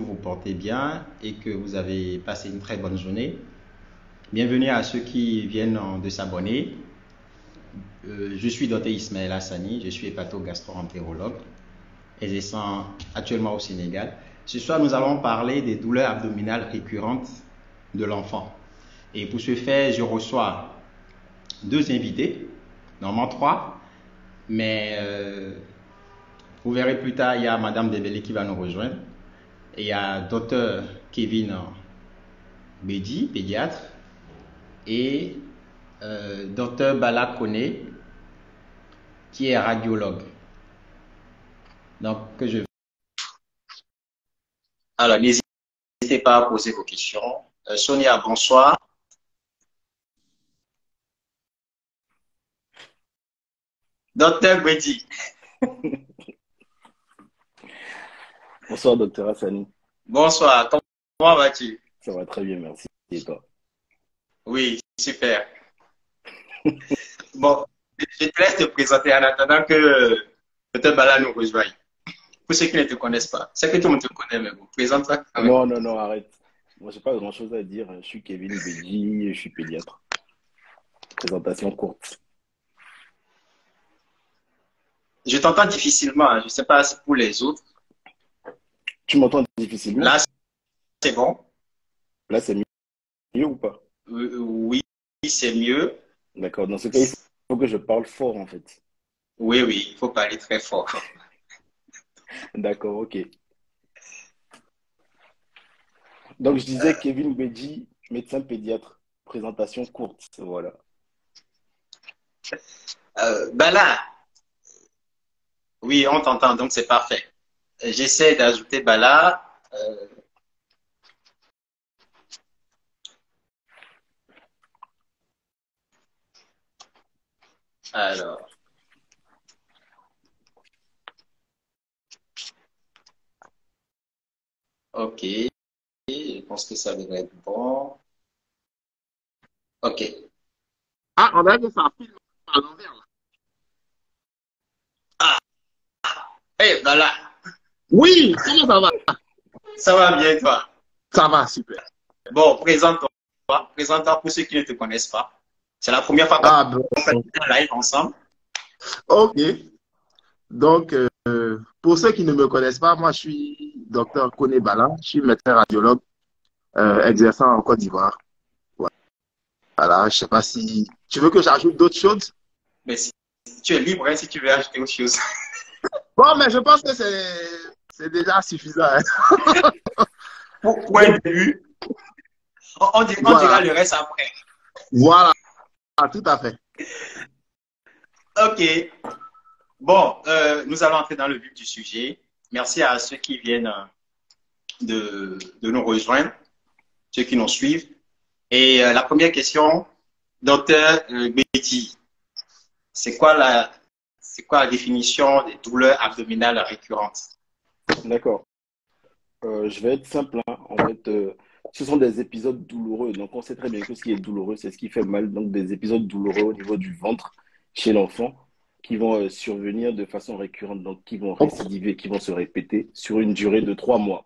vous portez bien et que vous avez passé une très bonne journée. Bienvenue à ceux qui viennent de s'abonner. Je suis Dr Ismaël Hassani, je suis hépato-gastro-entérologue, exerçant actuellement au Sénégal. Ce soir, nous allons parler des douleurs abdominales récurrentes de l'enfant. Et pour ce faire, je reçois deux invités, normalement trois, mais vous verrez plus tard, il y a Madame Debélé qui va nous rejoindre. Et il y a Dr Kevin Bedi, pédiatre, et Dr Bala Kone, qui est radiologue. Donc, Alors, n'hésitez pas à poser vos questions. Sonia, bonsoir. Dr Bedi. Bonsoir, docteur Hassani. Bonsoir, comment vas-tu? Ça va très bien, merci. Et toi? Oui, super. Bon, je te laisse te présenter en attendant que Dr Bala nous rejoigne. Pour ceux qui ne te connaissent pas, c'est que tout le monde te connaît, mais bon, présente-toi quand même. Non, non, non, arrête. Moi, j'ai pas grand-chose à dire. Je suis Kevin Beji, je suis pédiatre. Présentation courte. Je t'entends difficilement, hein. Je ne sais pas si pour les autres. Tu m'entends difficilement? Là, c'est bon. Là, c'est mieux ou pas? Oui, c'est mieux. D'accord. Dans ce cas, il faut que je parle fort, en fait. Oui, oui, il faut parler très fort. D'accord, ok. Donc, je disais Kevin Beji, médecin pédiatre. Présentation courte, voilà. Bala, oui, on t'entend, donc c'est parfait. J'essaie d'ajouter Bala. Alors, ok, je pense que ça devrait être bon. Ok. Ah, on dirait que ça filme à l'envers là. Ah, hey, Bala, Oui, comment ça va? ça va bien toi? Ça va, super. Bon, présente-toi. Présente-toi pour ceux qui ne te connaissent pas. C'est la première fois Ah, bon. qu'on fait un live ensemble. Ok. Donc, pour ceux qui ne me connaissent pas, moi, je suis docteur Kone Bala. Je suis médecin radiologue exerçant en Côte d'Ivoire. Voilà, je sais pas si tu veux que j'ajoute d'autres choses. Mais si tu es libre, hein, si tu veux ajouter autre chose. Bon, mais je pense que c'est déjà suffisant, hein. Pour un début, on dira Voilà, le reste après. voilà, tout à fait. Ok. Bon, nous allons entrer dans le vif du sujet. Merci à ceux qui viennent de nous rejoindre, ceux qui nous suivent. Et la première question, docteur Betty, c'est quoi la définition des douleurs abdominales récurrentes? D'accord. Je vais être simple, hein. En fait, ce sont des épisodes douloureux. Donc, on sait très bien que ce qui est douloureux, c'est ce qui fait mal. Donc, des épisodes douloureux au niveau du ventre chez l'enfant qui vont survenir de façon récurrente, donc qui vont récidiver, qui vont se répéter sur une durée de 3 mois.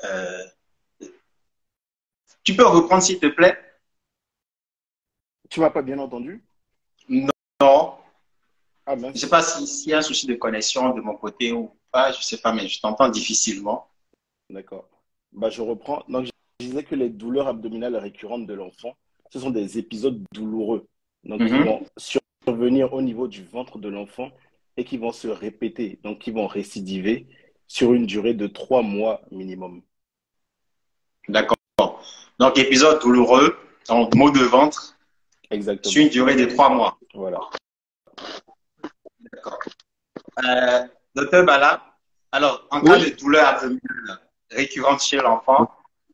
Euh, Tu peux reprendre s'il te plaît? Tu m'as pas bien entendu? Non. Ah Je ne sais mince, pas s'il y a un souci de connexion de mon côté ou pas, je ne sais pas, mais je t'entends difficilement. d'accord. Bah, je reprends. Donc, je disais que les douleurs abdominales récurrentes de l'enfant, ce sont des épisodes douloureux, donc qui Mhm. vont survenir au niveau du ventre de l'enfant et qui vont se répéter, donc qui vont récidiver sur une durée de 3 mois minimum. D'accord. Donc, épisode douloureux, donc maux de ventre, sur une Exactement. durée de 3 mois. Voilà. D'accord. Docteur Bala, alors, en cas de Oui, douleur abdominale récurrente chez l'enfant,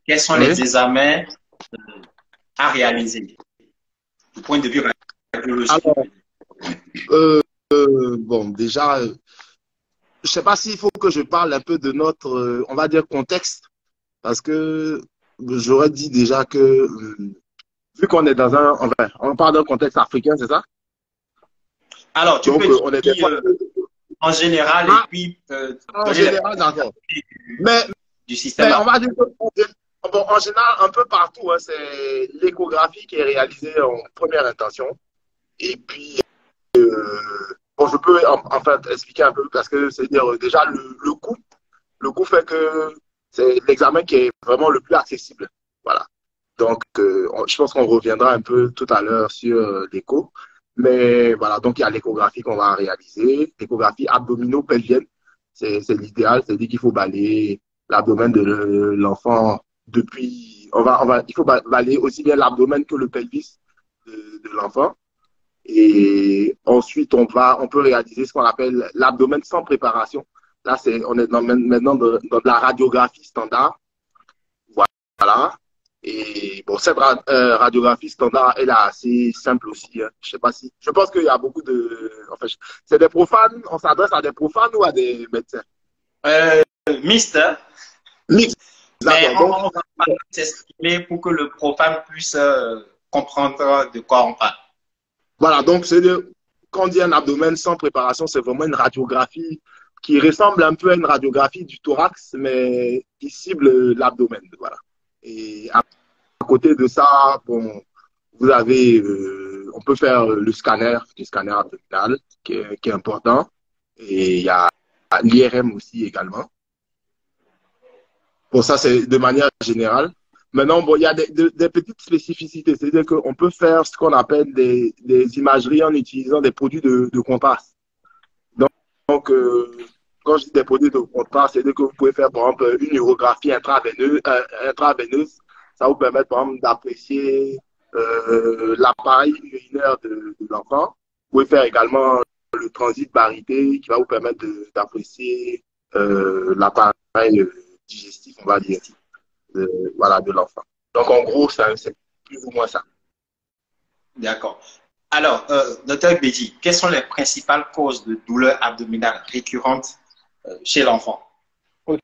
quels sont oui. les examens à réaliser du point de vue radiologique? Alors, bon, déjà, je sais pas s'il faut que je parle un peu de notre, on va dire, contexte, parce que j'aurais dit déjà que, vu qu'on est dans un, enfin, on parle d'un contexte africain, c'est ça? Alors, tu Donc, peux on est des fois, dire en général Ah, et puis en donner les général, d'accord. Mais, du système. mais on va dire que, bon, en général, un peu partout, hein, c'est l'échographie qui est réalisée en première intention. Et puis, bon, je peux en fait expliquer un peu parce que c'est-à-dire déjà le coût. Le coût fait que c'est l'examen qui est vraiment le plus accessible. Voilà. Donc, je pense qu'on reviendra un peu tout à l'heure sur l'écho. Mais voilà, donc il y a l'échographie qu'on va réaliser, l'échographie abdominopelvienne. C'est l'idéal, c'est-à-dire qu'il faut balayer l'abdomen de l'enfant depuis. Il faut balayer aussi bien l'abdomen que le pelvis de l'enfant. Et ensuite, on peut réaliser ce qu'on appelle l'abdomen sans préparation. Là, on est maintenant dans de la radiographie standard. Voilà. Et bon, cette radiographie standard, elle est assez simple aussi, hein. Je sais pas si. Je pense qu'il y a beaucoup de. Enfin, c'est des profanes. On s'adresse à des profanes ou à des médecins? Euh, Mixte, hein, Mix. mais D'accord. Donc, on va pas s'exprimer pour que le profane puisse comprendre de quoi on parle. voilà. Donc, quand on dit un abdomen sans préparation, c'est vraiment une radiographie qui ressemble un peu à une radiographie du thorax, mais qui cible l'abdomen. Voilà. Et à côté de ça, bon, on peut faire le scanner abdominal qui est important. Et il y a l'IRM aussi également. Bon, ça, c'est de manière générale. Maintenant, bon, il y a des petites spécificités. C'est-à-dire qu'on peut faire ce qu'on appelle des imageries en utilisant des produits de contraste. Donc, quand je dis des produits de contraste, c'est-à-dire que vous pouvez faire, par exemple, une urographie intraveineuse. Ça vous permet, par exemple, d'apprécier l'appareil urinaire de l'enfant. Vous pouvez faire également le transit barité qui va vous permettre d'apprécier l'appareil digestif, on va dire, voilà, de l'enfant. Donc, en gros, c'est plus ou moins ça. D'accord. Alors, docteur Bédi, quelles sont les principales causes de douleurs abdominales récurrentes chez l'enfant? Ok.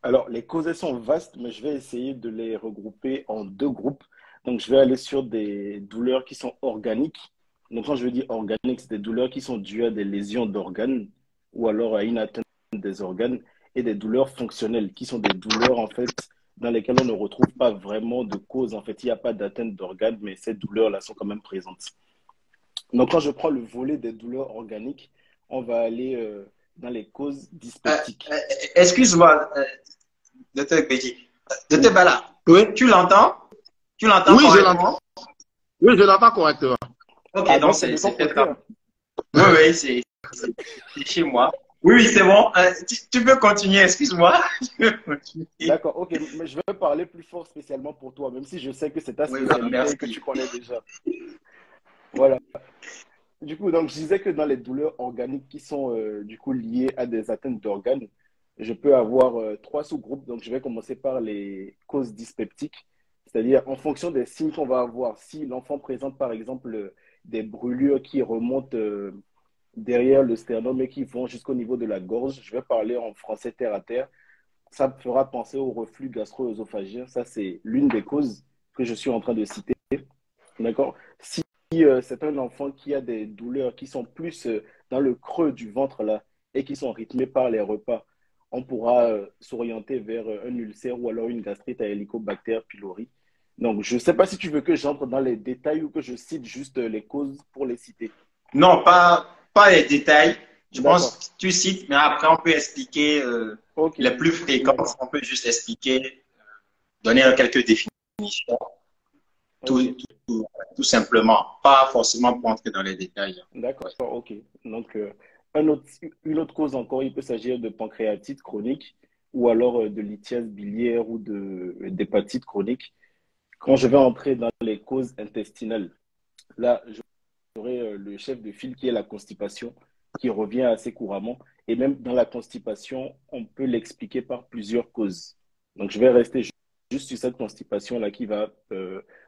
Alors, les causes sont vastes, mais je vais essayer de les regrouper en deux groupes. Donc, je vais aller sur des douleurs qui sont organiques. Donc, quand je dis organiques, c'est des douleurs qui sont dues à des lésions d'organes ou alors à une atteinte des organes et des douleurs fonctionnelles qui sont des douleurs, en fait, dans lesquelles on ne retrouve pas vraiment de cause. En fait, il n'y a pas d'atteinte d'organes, mais ces douleurs-là sont quand même présentes. Donc, quand je prends le volet des douleurs organiques, on va aller dans les causes Euh, dyspeptiques. euh, Excuse-moi, docteur Bédi. Docteur Oui. Bala, Oui, tu l'entends? Tu l'entends oui, je l'entends. correctement? Oui, je l'entends correctement. Ok, Ah, donc donc c'est de c'est ton peut-être côté, comme. hein. Oui, oui, c'est chez moi. Oui, oui, c'est bon. Tu peux continuer, excuse-moi. Tu peux continuer. D'accord, ok, mais je vais parler plus fort spécialement pour toi, même si je sais que c'est ta Oui, oui, spécialité et que tu merci. connais déjà. Voilà. Du coup, donc je disais que dans les douleurs organiques qui sont du coup liées à des atteintes d'organes, je peux avoir trois sous-groupes. Donc je vais commencer par les causes dyspeptiques, c'est-à-dire en fonction des signes qu'on va avoir. Si l'enfant présente par exemple des brûlures qui remontent derrière le sternum et qui vont jusqu'au niveau de la gorge, je vais parler en français terre à terre. Ça me fera penser au reflux gastro-œsophagien. Ça, c'est l'une des causes que je suis en train de citer. D'accord? Si c'est un enfant qui a des douleurs qui sont plus dans le creux du ventre là et qui sont rythmées par les repas, on pourra s'orienter vers un ulcère ou alors une gastrite à Helicobacter pylori. Donc, je ne sais pas si tu veux que j'entre dans les détails ou que je cite juste les causes pour les citer. Non, pas les détails. Je pense D'accord. que tu cites, mais après, on peut expliquer Ok. les plus fréquentes. D'accord. On peut juste expliquer, donner quelques définitions, Ok. tout, tout, tout simplement. Pas forcément pour entrer dans les détails. D'accord. Ouais. Ok. Donc, un autre, une autre cause encore, il peut s'agir de pancréatite chronique ou alors de lithiase biliaire ou d'hépatite chronique. Quand je vais entrer dans les causes intestinales, là, j'aurai le chef de file qui est la constipation, qui revient assez couramment. Et même dans la constipation, on peut l'expliquer par plusieurs causes. Donc, je vais rester juste sur cette constipation-là qui va,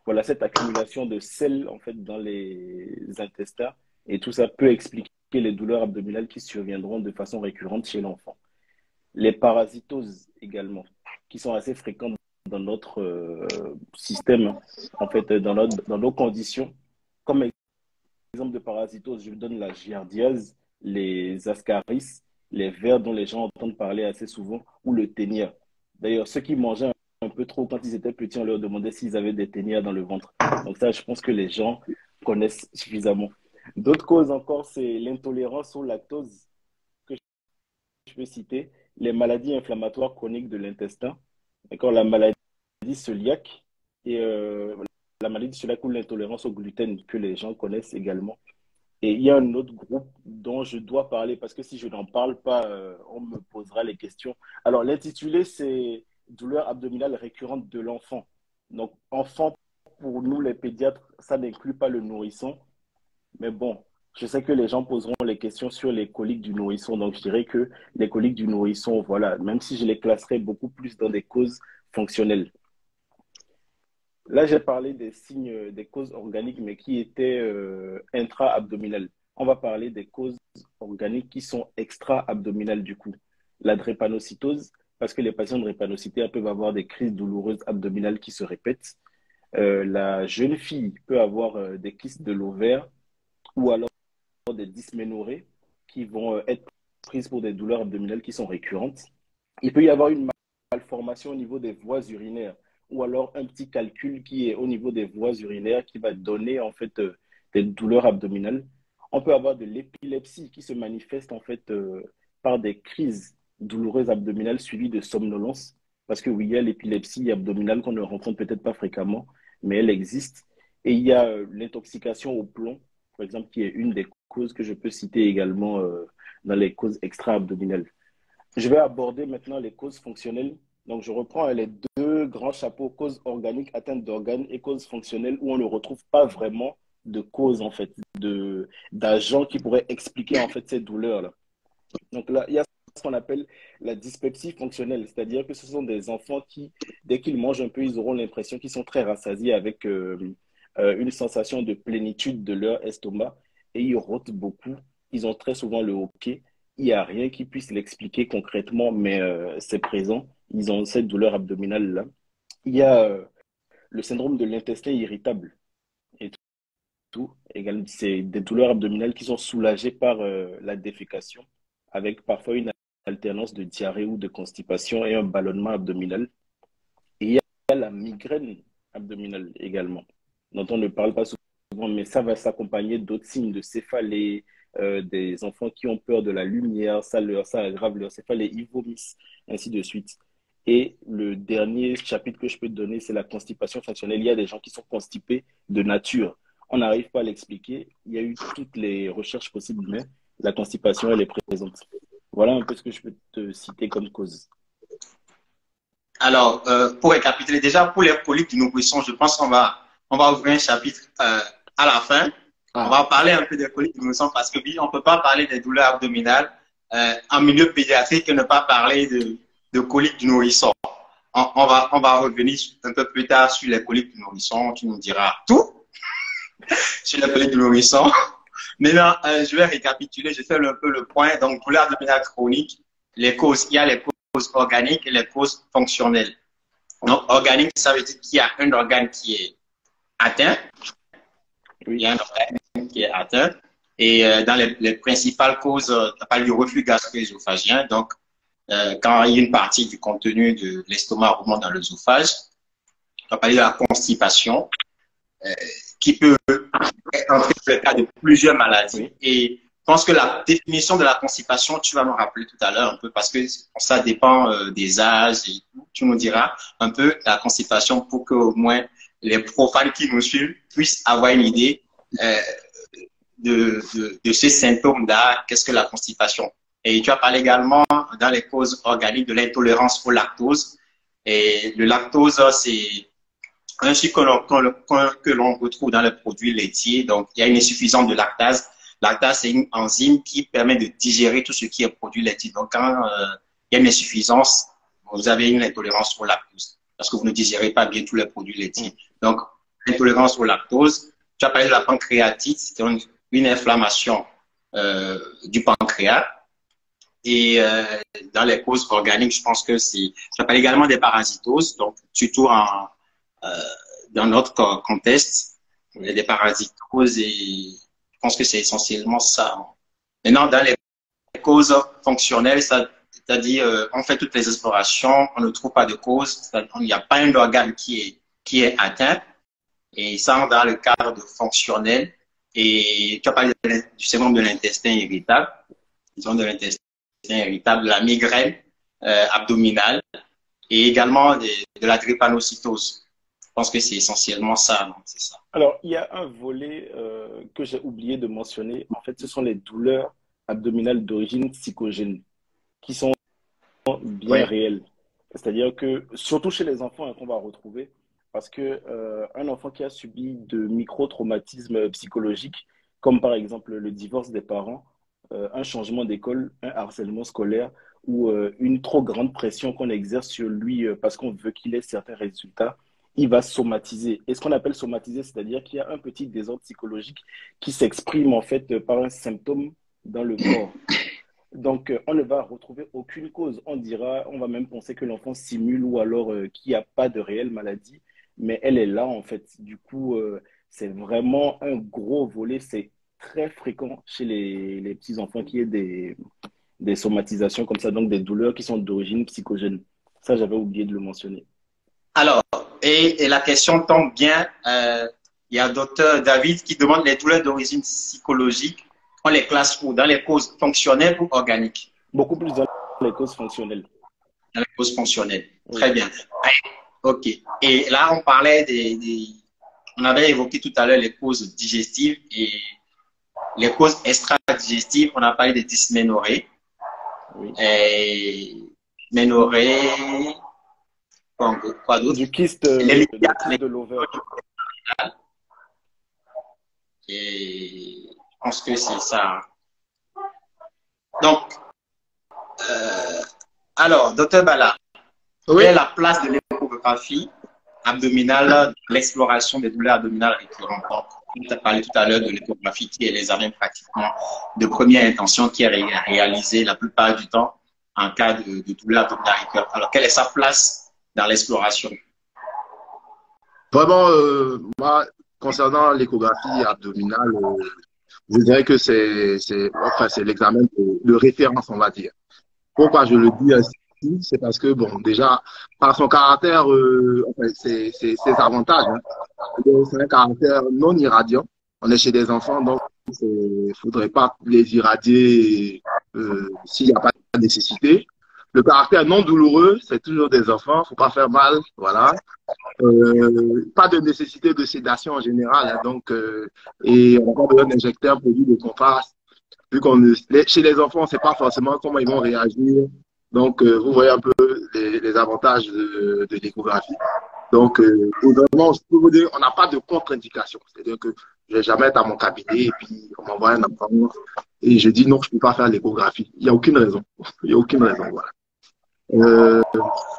voilà, cette accumulation de sel, en fait, dans les intestins. Et tout ça peut expliquer les douleurs abdominales qui surviendront de façon récurrente chez l'enfant. Les parasitoses également, qui sont assez fréquentes dans notre système, en fait, dans nos conditions. Comme exemple de parasitose, je donne la giardiase. les ascaris, les vers dont les gens entendent parler assez souvent, ou le ténia. D'ailleurs, ceux qui mangeaient un peu trop quand ils étaient petits, on leur demandait s'ils avaient des ténias dans le ventre. Donc ça, je pense que les gens connaissent suffisamment. D'autres causes encore, c'est l'intolérance au lactose, que je peux citer, les maladies inflammatoires chroniques de l'intestin, d'accord, la maladie cœliaque et la maladie cœliaque ou l'intolérance au gluten que les gens connaissent également. Et il y a un autre groupe dont je dois parler parce que si je n'en parle pas, on me posera les questions. Alors, l'intitulé, c'est douleur abdominale récurrente de l'enfant. Donc, enfant, pour nous, les pédiatres, ça n'inclut pas le nourrisson. Mais bon, je sais que les gens poseront les questions sur les coliques du nourrisson. Donc, je dirais que les coliques du nourrisson, voilà, même si je les classerais beaucoup plus dans des causes fonctionnelles. Là, j'ai parlé des signes, des causes organiques, mais qui étaient intra-abdominales. On va parler des causes organiques qui sont extra-abdominales du coup. La drépanocytose, parce que les patients drépanocytaires peuvent avoir des crises douloureuses abdominales qui se répètent. La jeune fille peut avoir des kystes de l'ovaire ou alors des dysménorrhées qui vont être prises pour des douleurs abdominales qui sont récurrentes. Il peut y avoir une malformation au niveau des voies urinaires ou alors un petit calcul qui est au niveau des voies urinaires qui va donner en fait des douleurs abdominales. On peut avoir de l'épilepsie qui se manifeste en fait par des crises douloureuses abdominales suivies de somnolence. Parce que oui, il y a l'épilepsie abdominale qu'on ne rencontre peut-être pas fréquemment, mais elle existe. Et il y a l'intoxication au plomb, par exemple, qui est une des causes que je peux citer également dans les causes extra-abdominales. Je vais aborder maintenant les causes fonctionnelles. Donc, je reprends les deux grands chapeaux, causes organiques, atteinte d'organes et causes fonctionnelles, où on ne retrouve pas vraiment de cause, en fait, d'agents qui pourraient expliquer, en fait, ces douleurs-là. Donc là, il y a ce qu'on appelle la dyspepsie fonctionnelle, c'est-à-dire que ce sont des enfants qui, dès qu'ils mangent un peu, ils auront l'impression qu'ils sont très rassasiés avec une sensation de plénitude de leur estomac et ils rôtent beaucoup. Ils ont très souvent le hoquet. Il n'y a rien qui puisse l'expliquer concrètement, mais c'est présent. Ils ont cette douleur abdominale-là. Il y a le syndrome de l'intestin irritable et tout. Également, c'est des douleurs abdominales qui sont soulagées par la défécation, avec parfois une alternance de diarrhée ou de constipation et un ballonnement abdominal. Et il y a la migraine abdominale également, dont on ne parle pas souvent, mais ça va s'accompagner d'autres signes de céphalée, des enfants qui ont peur de la lumière, ça aggrave leur céphalée, ils vomissent, ainsi de suite. Et le dernier chapitre que je peux te donner, c'est la constipation fonctionnelle. Il y a des gens qui sont constipés de nature. On n'arrive pas à l'expliquer. Il y a eu toutes les recherches possibles, mais la constipation, elle est présente. Voilà un peu ce que je peux te citer comme cause. Alors, pour récapituler, déjà pour les coliques du nourrisson, je pense on va ouvrir un chapitre à la fin. On va parler un peu des coliques du nourrisson parce que oui, on ne peut pas parler des douleurs abdominales en milieu pédiatrique et ne pas parler de coliques du nourrisson. On va revenir un peu plus tard sur les coliques du nourrisson. Tu nous diras tout sur les coliques du nourrisson. Maintenant, je vais récapituler, je fais un peu le point. Donc, douleur abdominale chronique, les causes, il y a les causes organiques et les causes fonctionnelles. Donc, organique, ça veut dire qu'il y a un organe qui est atteint. Il y a un organe qui est atteint. Et dans les principales causes, tu as parlé du reflux gastro-œsophagien. Donc, quand il y a une partie du contenu de l'estomac remonte dans l'œsophage, tu as parlé de la constipation, qui peut entrer dans le cas de plusieurs maladies. Et je pense que la définition de la constipation, tu vas me rappeler tout à l'heure un peu parce que ça dépend des âges et tout. Tu nous diras un peu la constipation pour que au moins les profanes qui nous suivent puissent avoir une idée de ces symptômes-là. Qu'est-ce que la constipation? Et tu as parlé également dans les causes organiques de l'intolérance au lactose. Et le lactose, c'est un sucre que l'on retrouve dans les produits laitiers. Donc, il y a une insuffisance de lactase. Lactase, c'est une enzyme qui permet de digérer tout ce qui est produit laitier. Donc, quand il y a une insuffisance, vous avez une intolérance au lactose parce que vous ne digérez pas bien tous les produits laitiers. Donc, intolérance au lactose. Tu as parlé de la pancréatite, c'est une inflammation du pancréas. Et dans les causes organiques, je pense que c'est... Tu as parlé également des parasitoses, donc surtout dans notre contexte, il y a des parasitoses et je pense que c'est essentiellement ça. Maintenant, dans les causes fonctionnelles, c'est-à-dire on fait toutes les explorations, on ne trouve pas de cause, il n'y a pas un organe qui est atteint, et ça dans le cadre de fonctionnel. Et tu as parlé du syndrome de l'intestin irritable, la migraine abdominale et également de la drépanocytose. Je pense que c'est essentiellement ça, non? C'est ça. Alors, il y a un volet que j'ai oublié de mentionner. En fait, ce sont les douleurs abdominales d'origine psychogène qui sont bien Oui. réelles. C'est-à-dire que, surtout chez les enfants, qu'on va retrouver, parce que un enfant qui a subi de micro-traumatismes psychologiques, comme par exemple le divorce des parents, un changement d'école, un harcèlement scolaire ou une trop grande pression qu'on exerce sur lui parce qu'on veut qu'il ait certains résultats, il va somatiser. Et ce qu'on appelle somatiser, c'est-à-dire qu'il y a un petit désordre psychologique qui s'exprime en fait par un symptôme dans le corps. Donc, on ne va retrouver aucune cause. On va même penser que l'enfant simule ou alors qu'il n'y a pas de réelle maladie, mais elle est là en fait. Du coup, c'est vraiment un gros volet. C'est très fréquent chez les petits-enfants qu'il y ait des somatisations comme ça, donc des douleurs qui sont d'origine psychogène. Ça, j'avais oublié de le mentionner. Alors, et la question tombe bien. Il y a docteur David qui demande les douleurs d'origine psychologique. On les classe où? Dans les causes fonctionnelles ou organiques? Beaucoup plus dans les causes fonctionnelles. Dans les causes fonctionnelles. Oui. Très bien. OK. Et là, on parlait on avait évoqué tout à l'heure les causes digestives et les causes extra-digestives. On a parlé des dysménorrhées. Oui. Et ménorrhée, quoi d'autre? Du kyste de l'ovaire. Et je pense que c'est ça. Donc, alors, docteur Bala, Oui. quelle est la place de l'échographie abdominale dans l'exploration des douleurs abdominales récurrentes? On a parlé tout à l'heure de l'échographie qui est l'examen pratiquement de première intention qui est réalisé la plupart du temps en cas de douleur abdominale récurrente. Alors, quelle est sa place dans l'exploration? Vraiment, moi, concernant l'échographie abdominale, je dirais que c'est l'examen de référence, on va dire. Pourquoi je le dis ainsi? C'est parce que, bon, déjà, par son caractère, ses avantages, hein. C'est un caractère non irradiant. On est chez des enfants, donc il ne faudrait pas les irradier s'il n'y a pas de nécessité. Le caractère non douloureux, c'est toujours des enfants, il ne faut pas faire mal, voilà. Pas de nécessité de sédation en général, hein, donc, et on n'a pas besoin d'injecter un produit de contraste. Vu chez les enfants, on ne sait pas forcément comment ils vont réagir. Donc, vous voyez un peu les avantages de l'échographie. Donc, vraiment, je peux vous dire, on n'a pas de contre-indication. C'est-à-dire que je vais jamais être à mon cabinet et puis on m'envoie un enfant et je dis non, je ne peux pas faire l'échographie. Il n'y a aucune raison. Il n'y a aucune raison, voilà.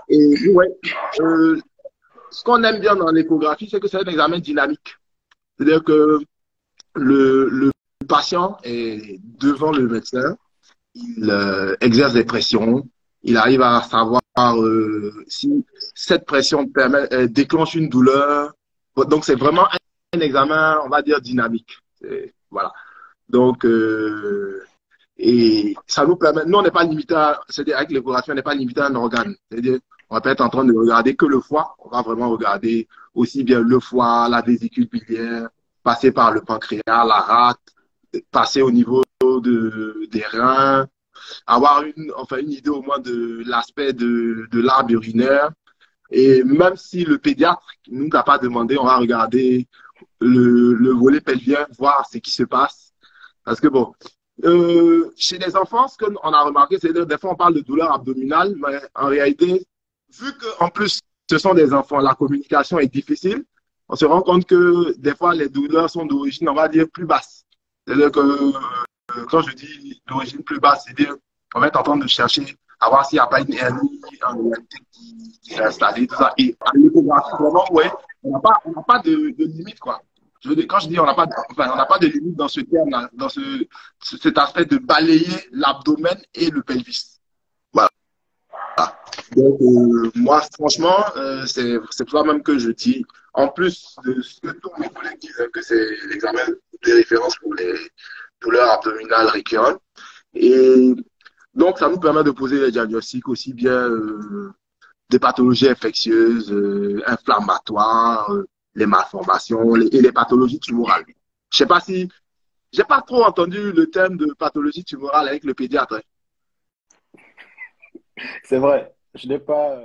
Et ouais, ce qu'on aime bien dans l'échographie, c'est que c'est un examen dynamique. C'est-à-dire que le patient est devant le médecin, il exerce des pressions, il arrive à savoir si cette pression déclenche une douleur. Donc, c'est vraiment un examen, on va dire, dynamique. Voilà. Donc, et ça nous permet, nous, on n'est pas limité c'est-à-dire avec l'échographie, on n'est pas limité à un organe. C'est-à-dire, on va pas être en train de regarder que le foie, on va vraiment regarder aussi bien le foie, la vésicule biliaire, passer par le pancréas, la rate, passer au niveau des reins, avoir une idée au moins de l'aspect de l'arbre urinaire. Et même si le pédiatre ne nous a pas demandé, on va regarder le volet pelvien, voir ce qui se passe. Parce que bon, chez les enfants, ce qu'on a remarqué, c'est que des fois on parle de douleur abdominale, mais en réalité, vu qu'en plus ce sont des enfants, la communication est difficile, on se rend compte que des fois les douleurs sont d'origine, on va dire, plus basse. C'est-à-dire que quand je dis d'origine plus basse, c'est-à-dire qu'on va être en train de chercher à voir s'il n'y a pas une hernie en réalité qui est installée, tout ça. Et à l'échographie, vraiment, ouais, on n'a pas de limite, quoi. Quand je dis on n'a pas, de limite dans ce terme, dans cet aspect de balayer l'abdomen et le pelvis. Voilà. Donc, moi, franchement, c'est pour ça même que je dis, en plus de ce que tous mes collègues disent, que c'est l'examen de référence pour les douleurs abdominales récurrentes. Et Donc, ça nous permet de poser les diagnostics aussi bien des pathologies infectieuses, inflammatoires, les malformations et les pathologies tumorales. Je sais pas si, j'ai pas trop entendu le thème de pathologie tumorale avec le pédiatre. C'est vrai, je n'ai pas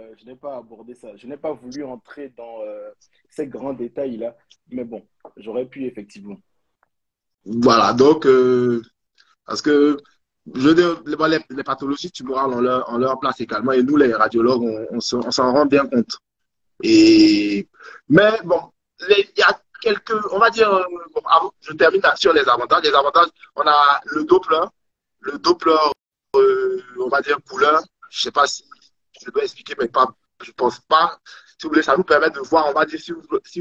abordé ça. Je n'ai pas voulu entrer dans ces grands détails-là, mais bon, j'aurais pu effectivement. Voilà, donc, parce que je veux dire, les pathologies tumorales ont leur place également et nous, les radiologues, on s'en rend bien compte. Et, mais bon, il y a quelques, on va dire, bon, je termine sur les avantages. Les avantages, on a le Doppler, on va dire couleur. Je sais pas si je dois expliquer, mais pas, je pense pas. Si vous voulez, ça nous permet de voir, on va dire, si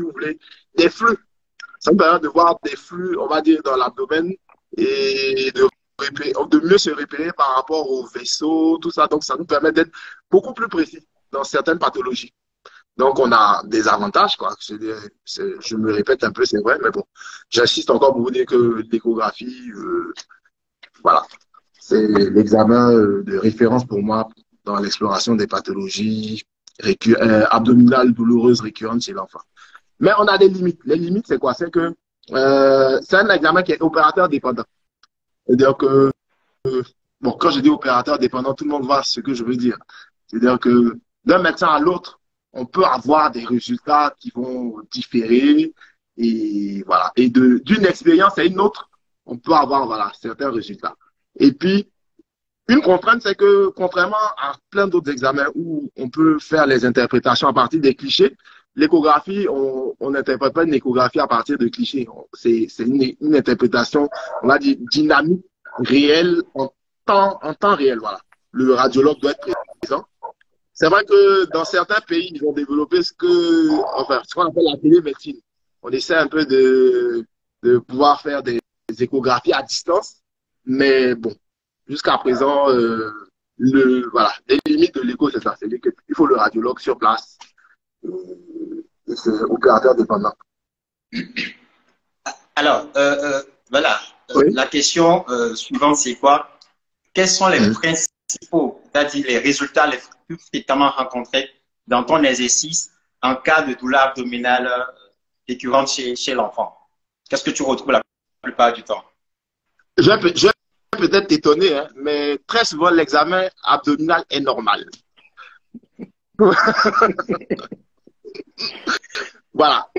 vous voulez, des flux. Ça nous permet de voir des flux, on va dire, dans l'abdomen et de mieux se repérer par rapport aux vaisseaux, tout ça. Donc, ça nous permet d'être beaucoup plus précis dans certaines pathologies. Donc, on a des avantages, quoi. Je me répète un peu, c'est vrai, mais bon, j'insiste encore pour vous dire que l'échographie, voilà, c'est l'examen de référence pour moi dans l'exploration des pathologies abdominales douloureuses récurrentes chez l'enfant. Mais on a des limites. Les limites, c'est quoi? C'est que c'est un examen qui est opérateur dépendant. C'est-à-dire que, bon, quand je dis opérateur dépendant, tout le monde voit ce que je veux dire. C'est-à-dire que d'un médecin à l'autre, on peut avoir des résultats qui vont différer et voilà. Et d'une expérience à une autre, on peut avoir voilà certains résultats. Et puis une contrainte, c'est que contrairement à plein d'autres examens où on peut faire les interprétations à partir des clichés, l'échographie, on n'interprète pas une échographie à partir de clichés. C'est une interprétation, on va dire, dynamique, réelle, en temps réel. Voilà. Le radiologue doit être présent. C'est vrai que dans certains pays, ils ont développé ce qu'on appelle la télémédecine. On essaie un peu de pouvoir faire des échographies à distance, mais bon, jusqu'à présent, voilà, les limites de l'écho, c'est ça. C'est-à-dire qu'il faut le radiologue sur place, et c'est opérateur dépendant. Alors, voilà, Oui. la question suivante, c'est quoi? Quels sont les principaux, c'est-à-dire les résultats les plus fréquemment rencontrés dans ton exercice en cas de douleur abdominale récurrente chez l'enfant? Qu'est-ce que tu retrouves la plupart du temps? Je vais peut-être t'étonner, hein, mais très souvent, l'examen abdominal est normal. Voilà.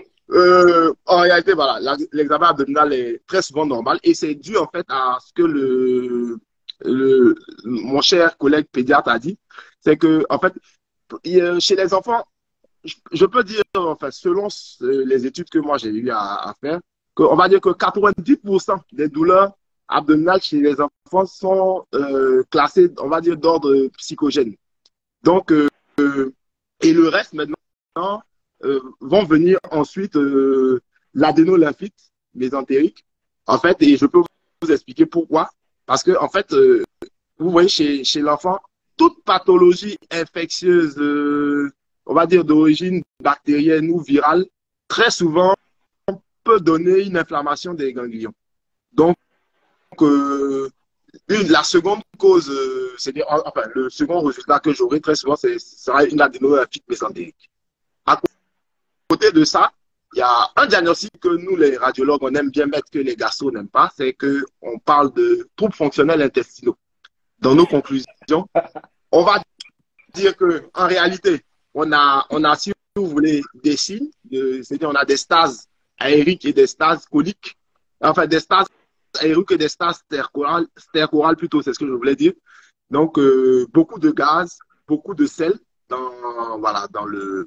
En réalité, voilà, l'examen abdominal est très souvent normal et c'est dû en fait à ce que mon cher collègue pédiatre a dit. C'est que, en fait, chez les enfants, je peux dire, en fait, selon les études que moi j'ai eu à faire, on va dire que 90% des douleurs abdominales chez les enfants sont classées, on va dire, d'ordre psychogène. Donc, et le reste maintenant vont venir ensuite l'adénolymphyte mésentérique. En fait, et je peux vous expliquer pourquoi. Parce que, en fait, vous voyez, chez l'enfant, toute pathologie infectieuse, on va dire d'origine bactérienne ou virale, très souvent peut donner une inflammation des ganglions. Donc, la seconde cause, c'est-à-dire, enfin, le second résultat que j'aurai très souvent, sera une adénolymphyte mésentérique. À côté de ça, il y a un diagnostic que nous, les radiologues, on aime bien mettre, que les gastro n'aiment pas, c'est qu'on parle de troubles fonctionnels intestinaux. Dans nos conclusions, on va dire qu'en réalité, on a, si vous voulez, des signes, c'est-à-dire on a des stases aériques et des stases coliques, enfin des stases aériques et des stases stercorales plutôt, c'est ce que je voulais dire. Donc, beaucoup de gaz, beaucoup de sel voilà,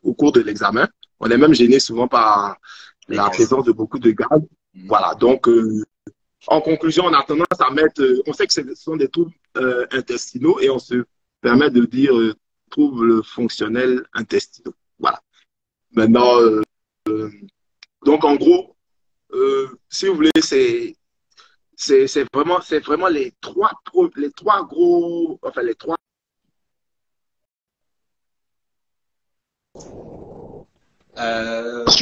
au cours de l'examen. On est même gêné souvent par la présence de beaucoup de gaz. Voilà, donc, en conclusion, on a tendance à mettre, on sait que ce sont des troubles intestinaux et on se permet de dire troubles fonctionnels intestinaux. Voilà. Maintenant, donc en gros, si vous voulez, c'est vraiment les trois gros, enfin les trois.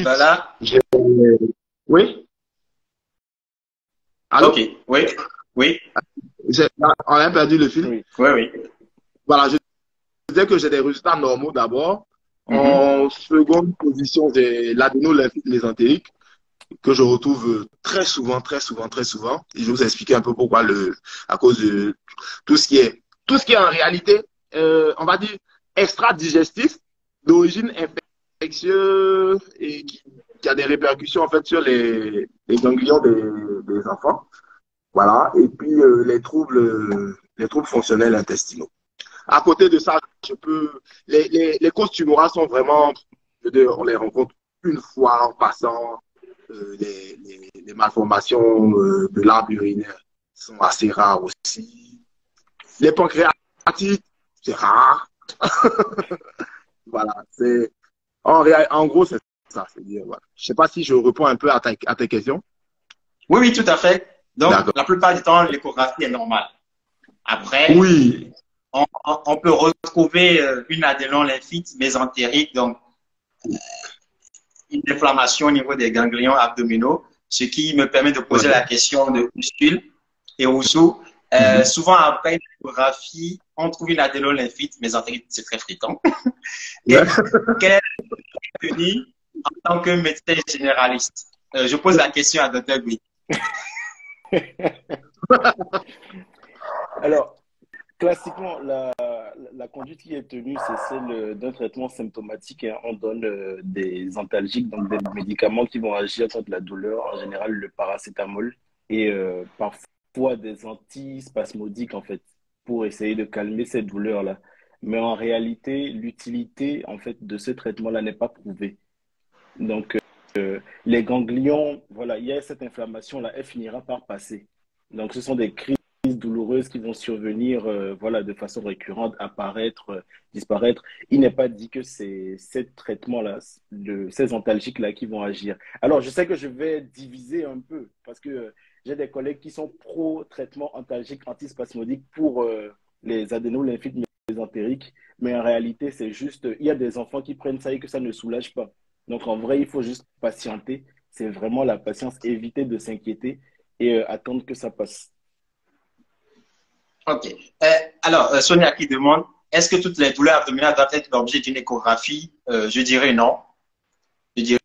Voilà. Oui. Allô? Ok, oui, oui. On a perdu le fil. Oui. Oui, oui. Voilà, je disais que j'ai des résultats normaux d'abord. Mhm. En seconde position, j'ai l'adénolymphique mésentérique que je retrouve très souvent, très souvent, très souvent. Et je vais vous expliquer un peu pourquoi à cause de tout ce qui est en réalité, on va dire, extra-digestif, d'origine infectieuse et qui a des répercussions en fait sur les ganglions des enfants. Voilà. Et puis les troubles fonctionnels intestinaux. À côté de ça, les causes tumorales sont vraiment, on les rencontre une fois en passant. Les malformations de l'arbre urinaire sont assez rares aussi. Les pancréatites, c'est rare. Voilà, en gros, c'est ça. Voilà. Je ne sais pas si je réponds un peu à tes questions. Oui, oui, tout à fait. Donc, la plupart du temps, l'échographie est normale. Après, oui, on peut retrouver une adénolymphite mésentérique, donc une inflammation au niveau des ganglions abdominaux, ce qui me permet de poser la question de pustule et aussi, souvent après l'échographie, on trouve une adénolymphite mésentérique, c'est très fréquent. Quelle est la tenue en tant que médecin généraliste? Je pose la question à Dr. Gui. Alors, classiquement, la conduite qui est tenue, c'est celle d'un traitement symptomatique. Hein. On donne des antalgiques, donc des médicaments qui vont agir contre la douleur, en général le paracétamol, et parfois des antispasmodiques, en fait, pour essayer de calmer cette douleur-là. Mais en réalité, l'utilité, en fait, de ce traitement-là n'est pas prouvée. Donc, les ganglions, voilà, il y a cette inflammation-là, elle finira par passer. Donc, ce sont des crises douloureuses qui vont survenir voilà, de façon récurrente, apparaître, disparaître. Il n'est pas dit que c'est ces traitements-là, ces antalgiques-là qui vont agir. Alors, je sais que je vais diviser un peu parce que j'ai des collègues qui sont pro-traitement antalgique antispasmodique pour les adénolymphites mésentériques, mais en réalité, c'est juste, il y a des enfants qui prennent ça et que ça ne soulage pas. Donc, en vrai, il faut juste patienter. C'est vraiment la patience, éviter de s'inquiéter et attendre que ça passe. Ok. Alors, Sonia qui demande, est-ce que toutes les douleurs abdominales doivent être l'objet d'une échographie? Je dirais non. Je dirais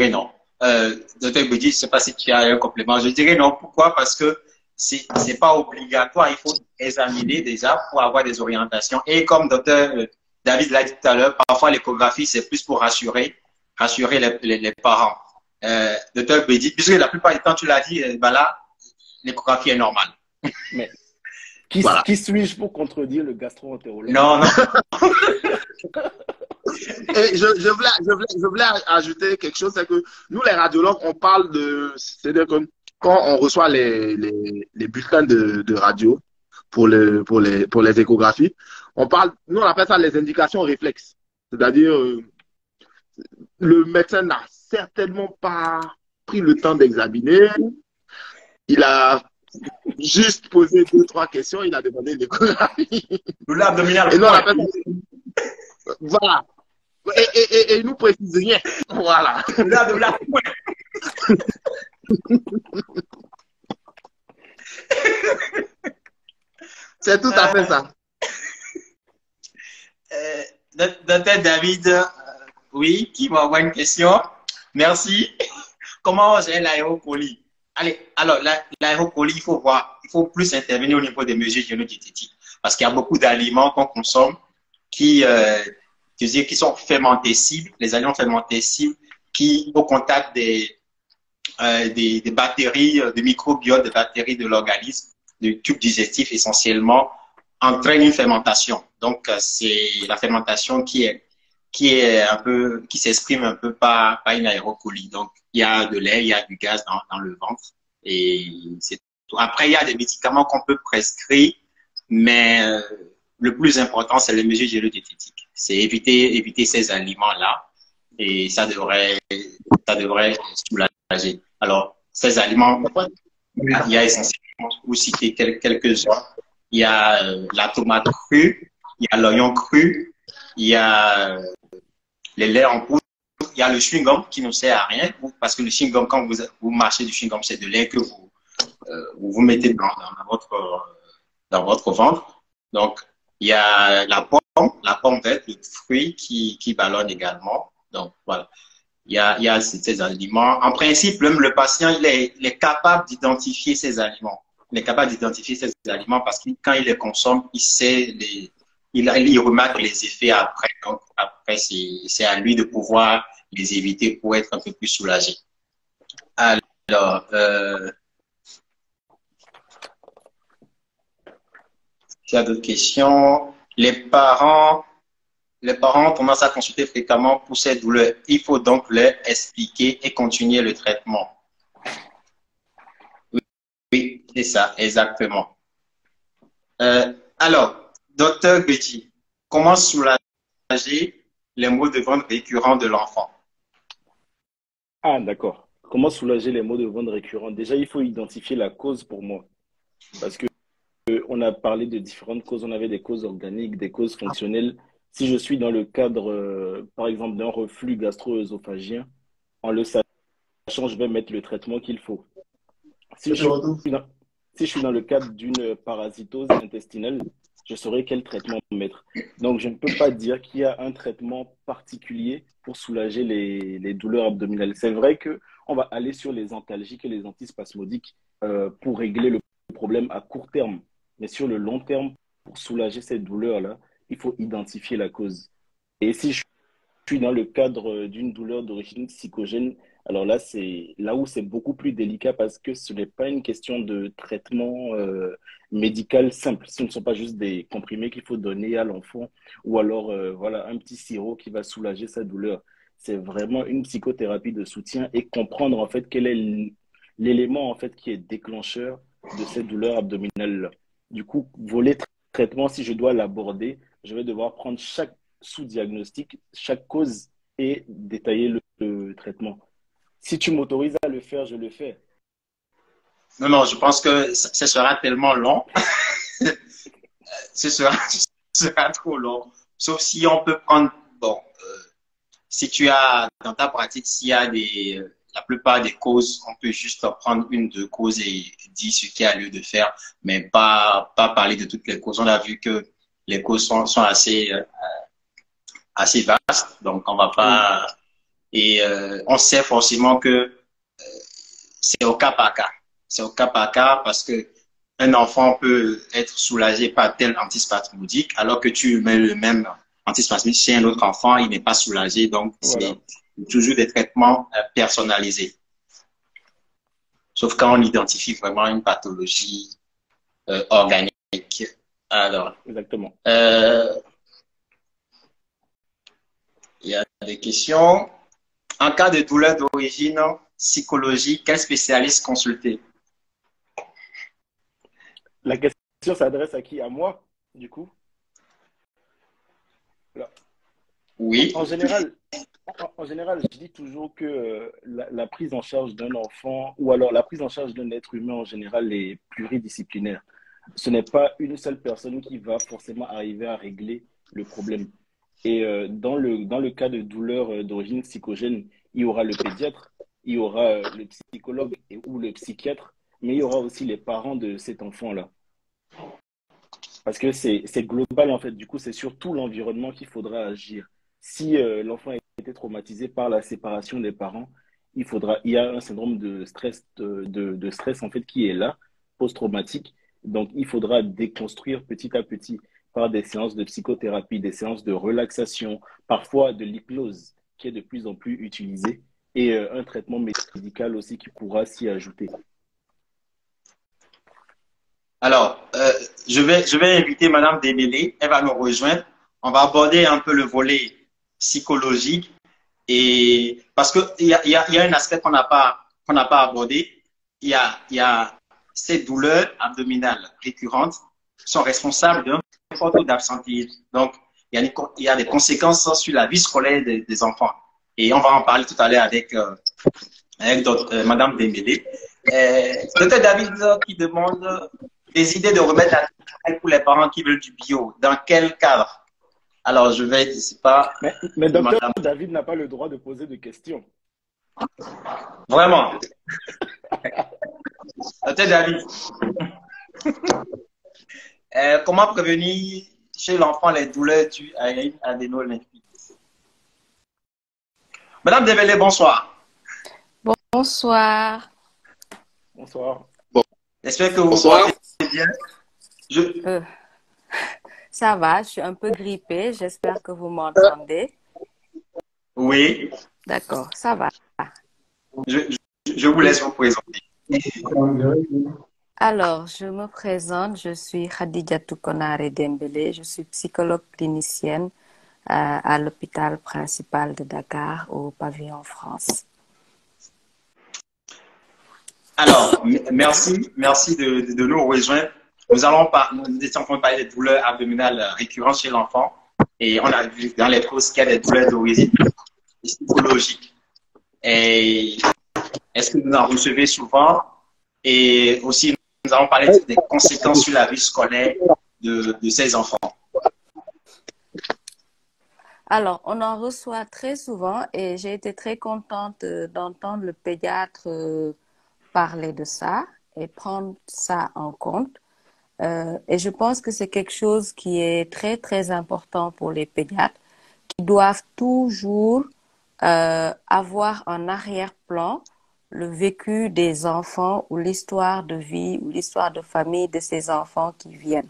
non. Docteur Goudi, je ne sais pas si tu as un complément. Je dirais non. Pourquoi? Parce que c'est pas obligatoire. Il faut examiner déjà pour avoir des orientations. Et comme docteur David l'a dit tout à l'heure, parfois l'échographie, c'est plus pour rassurer les parents. Docteur Goudi, puisque la plupart du temps, tu l'as dit, ben là, l'échographie est normale. Mais qui suis-je pour contredire le gastro-entérologue? Non, non. Et je voulais ajouter quelque chose, c'est que nous, les radiologues, on parle c'est-à-dire que quand on reçoit les bulletins de radio pour les échographies, nous, on appelle ça les indications réflexes. C'est-à-dire, le médecin n'a certainement pas pris le temps d'examiner. Il a juste posé 2-3 questions, il a demandé l'échographie. Douleur abdominale. Et nous, on appelle ça. Voilà. Et il nous précise rien. Voilà. C'est tout à fait ça. Docteur David, oui, qui m'envoie une question. Merci. Comment gérer l'aérocolie? Allez, alors, l'aérocolie, il faut voir, il faut plus intervenir au niveau des mesures hygiéno-diététiques. Parce qu'il y a beaucoup d'aliments qu'on consomme qui sont fermentescibles, les aliments fermentescibles qui, au contact des bactéries, des microbiotes, des bactéries de l'organisme, du tube digestif essentiellement, entraînent une fermentation. Donc, c'est la fermentation qui s'exprime un peu par une aérocolie. Donc, il y a de l'air, il y a du gaz dans le ventre. Et c'est tout. Après, il y a des médicaments qu'on peut prescrire, mais le plus important, c'est les mesures hygiéno-diététiques. C'est éviter ces aliments-là et ça devrait soulager. Alors, ces aliments, il y a essentiellement, vous citez quelques-uns. Il y a la tomate crue, il y a l'oignon cru, il y a les laits en poudre, il y a le chewing-gum qui ne sert à rien parce que le chewing-gum, quand vous mâchez du chewing-gum, c'est de lait que vous mettez dans votre dans votre ventre. Donc, il y a la pomme verte, le fruit qui ballonne également. Donc, voilà. Il y a ces aliments. En principe, même le patient, il est capable d'identifier ces aliments. Il est capable d'identifier ces aliments parce que quand il les consomme, il sait il remarque les effets après. Donc, après, c'est à lui de pouvoir les éviter pour être un peu plus soulagé. Alors, s'il y a d'autres questions, les parents ont tendance à consulter fréquemment pour ces douleurs. Il faut donc leur expliquer et continuer le traitement. Oui, c'est ça, exactement. Alors, docteur Betty, comment soulager les maux de ventre récurrents de l'enfant? Ah, d'accord. Comment soulager les maux de ventre récurrents? Déjà, il faut identifier la cause pour moi. Parce que on a parlé de différentes causes. On avait des causes organiques, des causes fonctionnelles. Si je suis dans le cadre, par exemple, d'un reflux gastro-œsophagien, en le sachant, je vais mettre le traitement qu'il faut. Si je suis dans, si je suis dans le cadre d'une parasitose intestinale, je saurai quel traitement mettre. Donc, je ne peux pas dire qu'il y a un traitement particulier pour soulager les douleurs abdominales. C'est vrai que on va aller sur les antalgiques et les antispasmodiques pour régler le problème à court terme. Mais sur le long terme, pour soulager cette douleur-là, il faut identifier la cause. Et si je suis dans le cadre d'une douleur d'origine psychogène, alors là, c'est là où c'est beaucoup plus délicat parce que ce n'est pas une question de traitement médical simple. Ce ne sont pas juste des comprimés qu'il faut donner à l'enfant ou alors voilà un petit sirop qui va soulager sa douleur. C'est vraiment une psychothérapie de soutien et comprendre en fait quel est l'élément en fait qui est déclencheur de cette douleur abdominale. Du coup, volet traitement, si je dois l'aborder, je vais devoir prendre chaque sous-diagnostic, chaque cause et détailler le traitement. Si tu m'autorises à le faire, je le fais. Non, non, je pense que ce sera tellement long. Ce sera, ce sera trop long. Sauf si on peut prendre, bon, si tu as dans ta pratique, s'il y a la plupart des causes, on peut juste prendre une, deux causes et dire ce qu'il y a lieu de faire, mais pas parler de toutes les causes. On a vu que les causes sont assez vastes, donc on va Oui, pas, et on sait forcément que c'est au cas par cas. C'est au cas par cas parce que un enfant peut être soulagé par tel antispasmodique alors que tu mets le même antispasmodique chez un autre enfant, il n'est pas soulagé. Donc, c'est voilà, toujours des traitements personnalisés. Sauf quand on identifie vraiment une pathologie organique. Alors, exactement. euh, il y a des questions. En cas de douleur d'origine psychologique, quel spécialiste consulter? La question s'adresse à qui? À moi, du coup. Alors, Oui. en général, en général, je dis toujours que la prise en charge d'un enfant ou alors la prise en charge d'un être humain en général est pluridisciplinaire. Ce n'est pas une seule personne qui va forcément arriver à régler le problème. Et dans le cas de douleur d'origine psychogène, il y aura le pédiatre, il y aura le psychologue ou le psychiatre, mais il y aura aussi les parents de cet enfant-là. Parce que c'est global en fait. Du coup, c'est sur tout l'environnement qu'il faudra agir. Si l'enfant a été traumatisé par la séparation des parents, il y a un syndrome de stress, de stress en fait qui est là, post-traumatique. Donc, il faudra déconstruire petit à petit par des séances de psychothérapie, des séances de relaxation, parfois de l'hypnose qui est de plus en plus utilisée et un traitement médical aussi qui pourra s'y ajouter. Alors, je vais inviter Madame Dembélé, elle va nous rejoindre. On va aborder un peu le volet psychologique et parce que il y a un aspect qu'on n'a pas abordé. Il y a ces douleurs abdominales récurrentes sont responsables d'un fort taux d'absentéisme. Donc, il y a des conséquences sur la vie scolaire des enfants. Et on va en parler tout à l'heure avec Madame Dembélé. Docteur David qui demande des idées de remèdes naturels pour les parents qui veulent du bio. Dans quel cadre? Alors, je vais, je sais pas, Mais docteur Madame. David n'a pas le droit de poser de questions. Vraiment, docteur David. Comment prévenir chez l'enfant les douleurs dues à une adénolymphique? Madame Dembélé, bonsoir. Bonsoir. Bonsoir. J'espère que vous vous Bonsoir. portez bien. Je, Euh, Ça va, je suis un peu grippée. J'espère que vous m'entendez. oui, D'accord, ça va. je, je vous laisse vous présenter. Alors, je me présente. Je suis Khadijatou Konaré Dembélé. Je suis psychologue clinicienne à l'hôpital principal de Dakar, au pavillon France. Alors, merci de nous rejoindre. Nous étions en train de parler des douleurs abdominales récurrentes chez l'enfant et on a vu dans les causes qu'il y a des douleurs d'origine psychologique. Et est-ce que vous en recevez souvent? Et aussi, nous allons parler des conséquences sur la vie scolaire de ces enfants. Alors, on en reçoit très souvent et j'ai été très contente d'entendre le pédiatre parler de ça et prendre ça en compte. Et je pense que c'est quelque chose qui est très, très important pour les pédiatres qui doivent toujours avoir en arrière-plan le vécu des enfants ou l'histoire de vie ou l'histoire de famille de ces enfants qui viennent.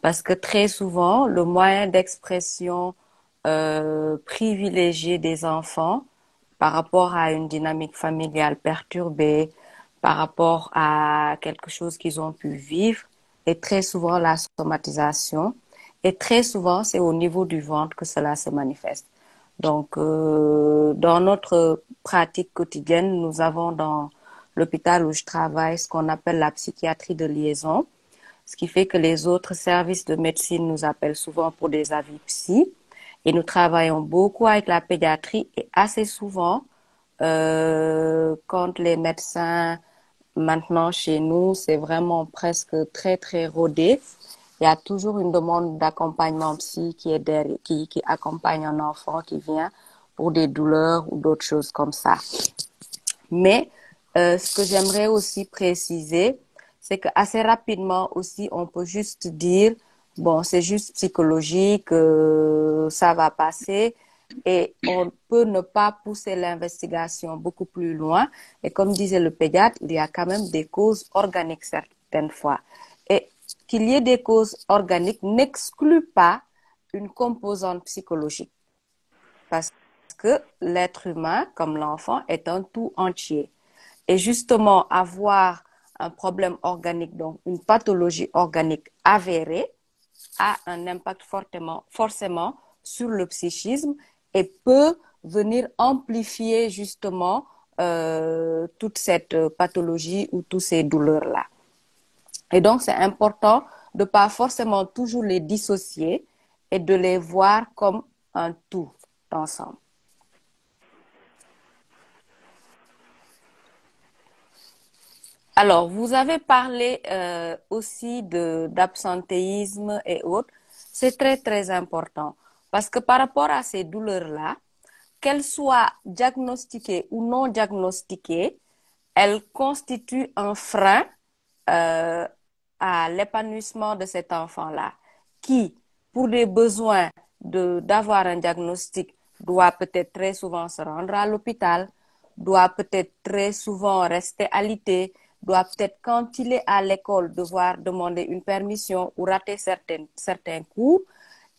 Parce que très souvent, le moyen d'expression privilégié des enfants par rapport à une dynamique familiale perturbée, par rapport à quelque chose qu'ils ont pu vivre, est très souvent la somatisation. Et très souvent, c'est au niveau du ventre que cela se manifeste. Donc, dans notre pratique quotidienne, nous avons dans l'hôpital où je travaille ce qu'on appelle la psychiatrie de liaison, ce qui fait que les autres services de médecine nous appellent souvent pour des avis psy. Et nous travaillons beaucoup avec la pédiatrie et assez souvent, quand les médecins, maintenant chez nous, c'est vraiment presque très, très rodé. Il y a toujours une demande d'accompagnement psy qui est derrière, qui accompagne un enfant qui vient pour des douleurs ou d'autres choses comme ça. Mais ce que j'aimerais aussi préciser, c'est que assez rapidement aussi, on peut juste dire, bon, c'est juste psychologique, ça va passer. Et on peut ne pas pousser l'investigation beaucoup plus loin. Et comme disait le pédiatre, il y a quand même des causes organiques certaines fois. Et qu'il y ait des causes organiques n'exclut pas une composante psychologique. Parce que l'être humain, comme l'enfant, est un tout entier. Et justement, avoir un problème organique, donc une pathologie organique avérée, a un impact forcément sur le psychisme et peut venir amplifier justement toute cette pathologie ou toutes ces douleurs-là. Et donc, c'est important de ne pas forcément toujours les dissocier et de les voir comme un tout ensemble. Alors, vous avez parlé aussi d'absentéisme et autres. C'est très, très important parce que par rapport à ces douleurs-là, qu'elles soient diagnostiquées ou non diagnostiquées, elles constituent un frein euh, à l'épanouissement de cet enfant-là qui, pour des besoins d'avoir un diagnostic, doit peut-être très souvent se rendre à l'hôpital, doit peut-être très souvent rester alité, doit peut-être, quand il est à l'école, devoir demander une permission ou rater certains cours.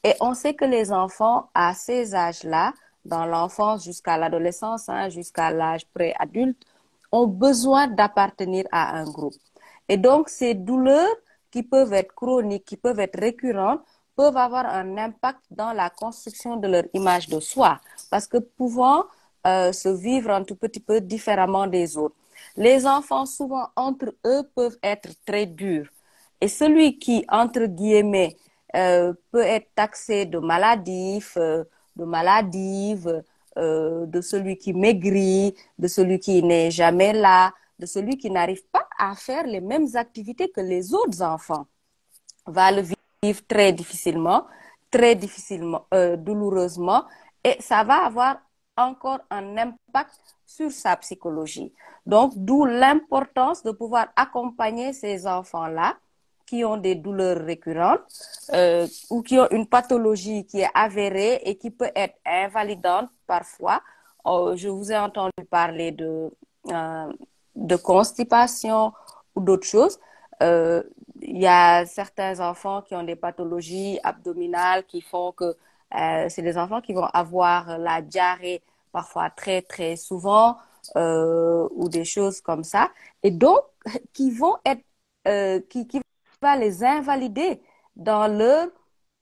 Et on sait que les enfants, à ces âges-là, dans l'enfance jusqu'à l'adolescence, hein, jusqu'à l'âge pré-adulte, ont besoin d'appartenir à un groupe. Et donc, ces douleurs qui peuvent être chroniques, qui peuvent être récurrentes, peuvent avoir un impact dans la construction de leur image de soi, parce que pouvant se vivre un tout petit peu différemment des autres. Les enfants, souvent, entre eux, peuvent être très durs. Et celui qui, entre guillemets, peut être taxé de maladif, de maladive, de celui qui maigrit, de celui qui n'est jamais là, de celui qui n'arrive pas à faire les mêmes activités que les autres enfants, va le vivre très difficilement, douloureusement, et ça va avoir encore un impact sur sa psychologie. Donc, d'où l'importance de pouvoir accompagner ces enfants-là qui ont des douleurs récurrentes ou qui ont une pathologie qui est avérée et qui peut être invalidante parfois. Je vous ai entendu parler de constipation ou d'autres choses. Il y a certains enfants qui ont des pathologies abdominales qui font que c'est des enfants qui vont avoir la diarrhée parfois très, très souvent ou des choses comme ça. Et donc, qui vont être, qui va les invalider dans leur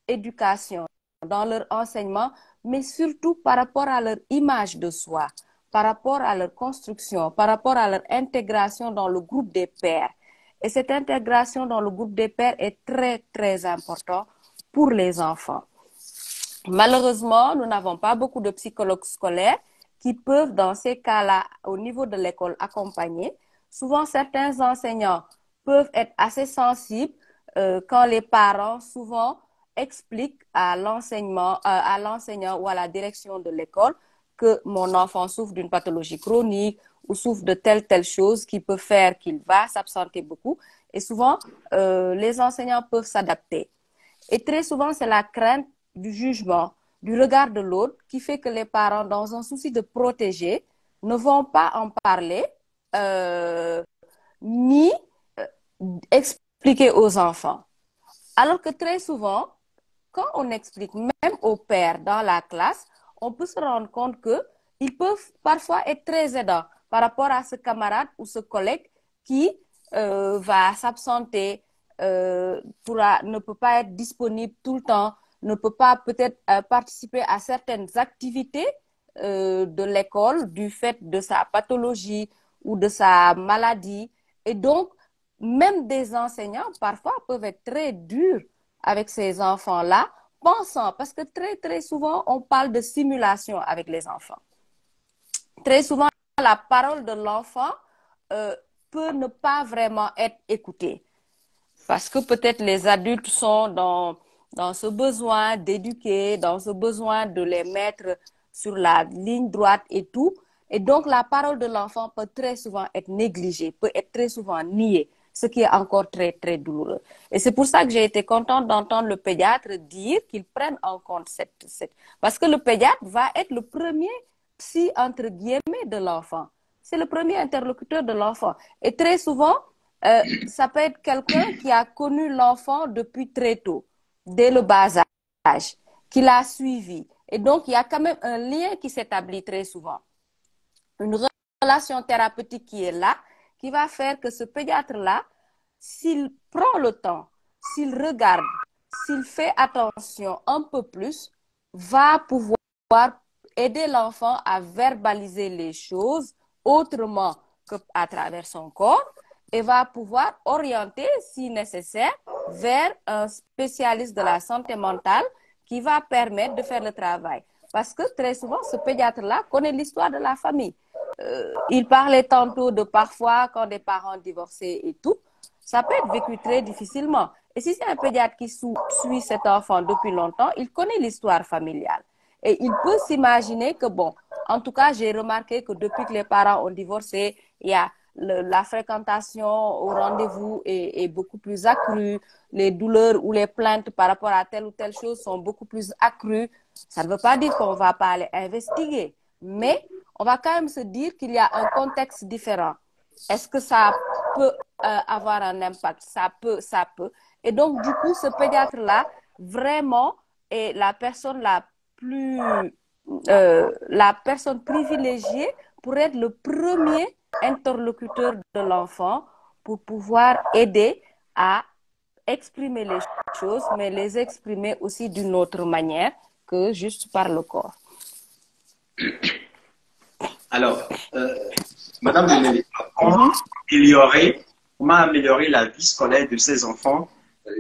éducation, dans leur enseignement, mais surtout par rapport à leur image de soi, par rapport à leur construction, par rapport à leur intégration dans le groupe des pairs. Et cette intégration dans le groupe des pairs est très, très importante pour les enfants. Malheureusement, nous n'avons pas beaucoup de psychologues scolaires qui peuvent, dans ces cas-là, au niveau de l'école, accompagner. Souvent, certains enseignants peuvent être assez sensibles quand les parents, souvent, expliquent à l'enseignant ou à la direction de l'école que mon enfant souffre d'une pathologie chronique ou souffre de telle chose qui peut faire qu'il va s'absenter beaucoup. Et souvent, les enseignants peuvent s'adapter. Et très souvent, c'est la crainte du jugement, du regard de l'autre qui fait que les parents, dans un souci de protéger, ne vont pas en parler ni expliquer aux enfants. Alors que très souvent, quand on explique même aux pères dans la classe, on peut se rendre compte qu'ils peuvent parfois être très aidants par rapport à ce camarade ou ce collègue qui va s'absenter, ne peut pas être disponible tout le temps, ne peut pas peut-être participer à certaines activités de l'école du fait de sa pathologie ou de sa maladie. Et donc, même des enseignants, parfois, peuvent être très durs avec ces enfants-là, pensant, parce que très, très souvent, on parle de simulation avec les enfants. Très souvent, la parole de l'enfant peut ne pas vraiment être écoutée. Parce que peut-être les adultes sont dans ce besoin d'éduquer, dans ce besoin de les mettre sur la ligne droite et tout. Et donc, la parole de l'enfant peut très souvent être négligée, peut être très souvent niée, ce qui est encore très, très douloureux. Et c'est pour ça que j'ai été contente d'entendre le pédiatre dire qu'il prenne en compte cette... Parce que le pédiatre va être le premier psy, entre guillemets, de l'enfant. C'est le premier interlocuteur de l'enfant. Et très souvent, ça peut être quelqu'un qui a connu l'enfant depuis très tôt, dès le bas âge, qui l'a suivi. Et donc, il y a quand même un lien qui s'établit très souvent. Une relation thérapeutique qui est là, qui va faire que ce pédiatre-là, s'il prend le temps, s'il regarde, s'il fait attention un peu plus, va pouvoir aider l'enfant à verbaliser les choses autrement qu'à travers son corps et va pouvoir orienter, si nécessaire, vers un spécialiste de la santé mentale qui va permettre de faire le travail. Parce que très souvent, ce pédiatre-là connaît l'histoire de la famille. Il parlait tantôt de parfois quand des parents divorcés et tout, ça peut être vécu très difficilement. Et si c'est un pédiatre qui suit cet enfant depuis longtemps, il connaît l'histoire familiale. Et il peut s'imaginer que, bon, en tout cas, j'ai remarqué que depuis que les parents ont divorcé, il y a la fréquentation au rendez-vous est beaucoup plus accrue, les douleurs ou les plaintes par rapport à telle ou telle chose sont beaucoup plus accrues. Ça ne veut pas dire qu'on ne va pas aller investiguer, mais on va quand même se dire qu'il y a un contexte différent. Est-ce que ça peut avoir un impact? Ça peut. Et donc, du coup, ce pédiatre-là, vraiment, est la personne la personne privilégiée pour être le premier interlocuteur de l'enfant pour pouvoir aider à exprimer les choses, mais les exprimer aussi d'une autre manière que juste par le corps. Alors, Madame Denelli, comment améliorer la vie scolaire de ces enfants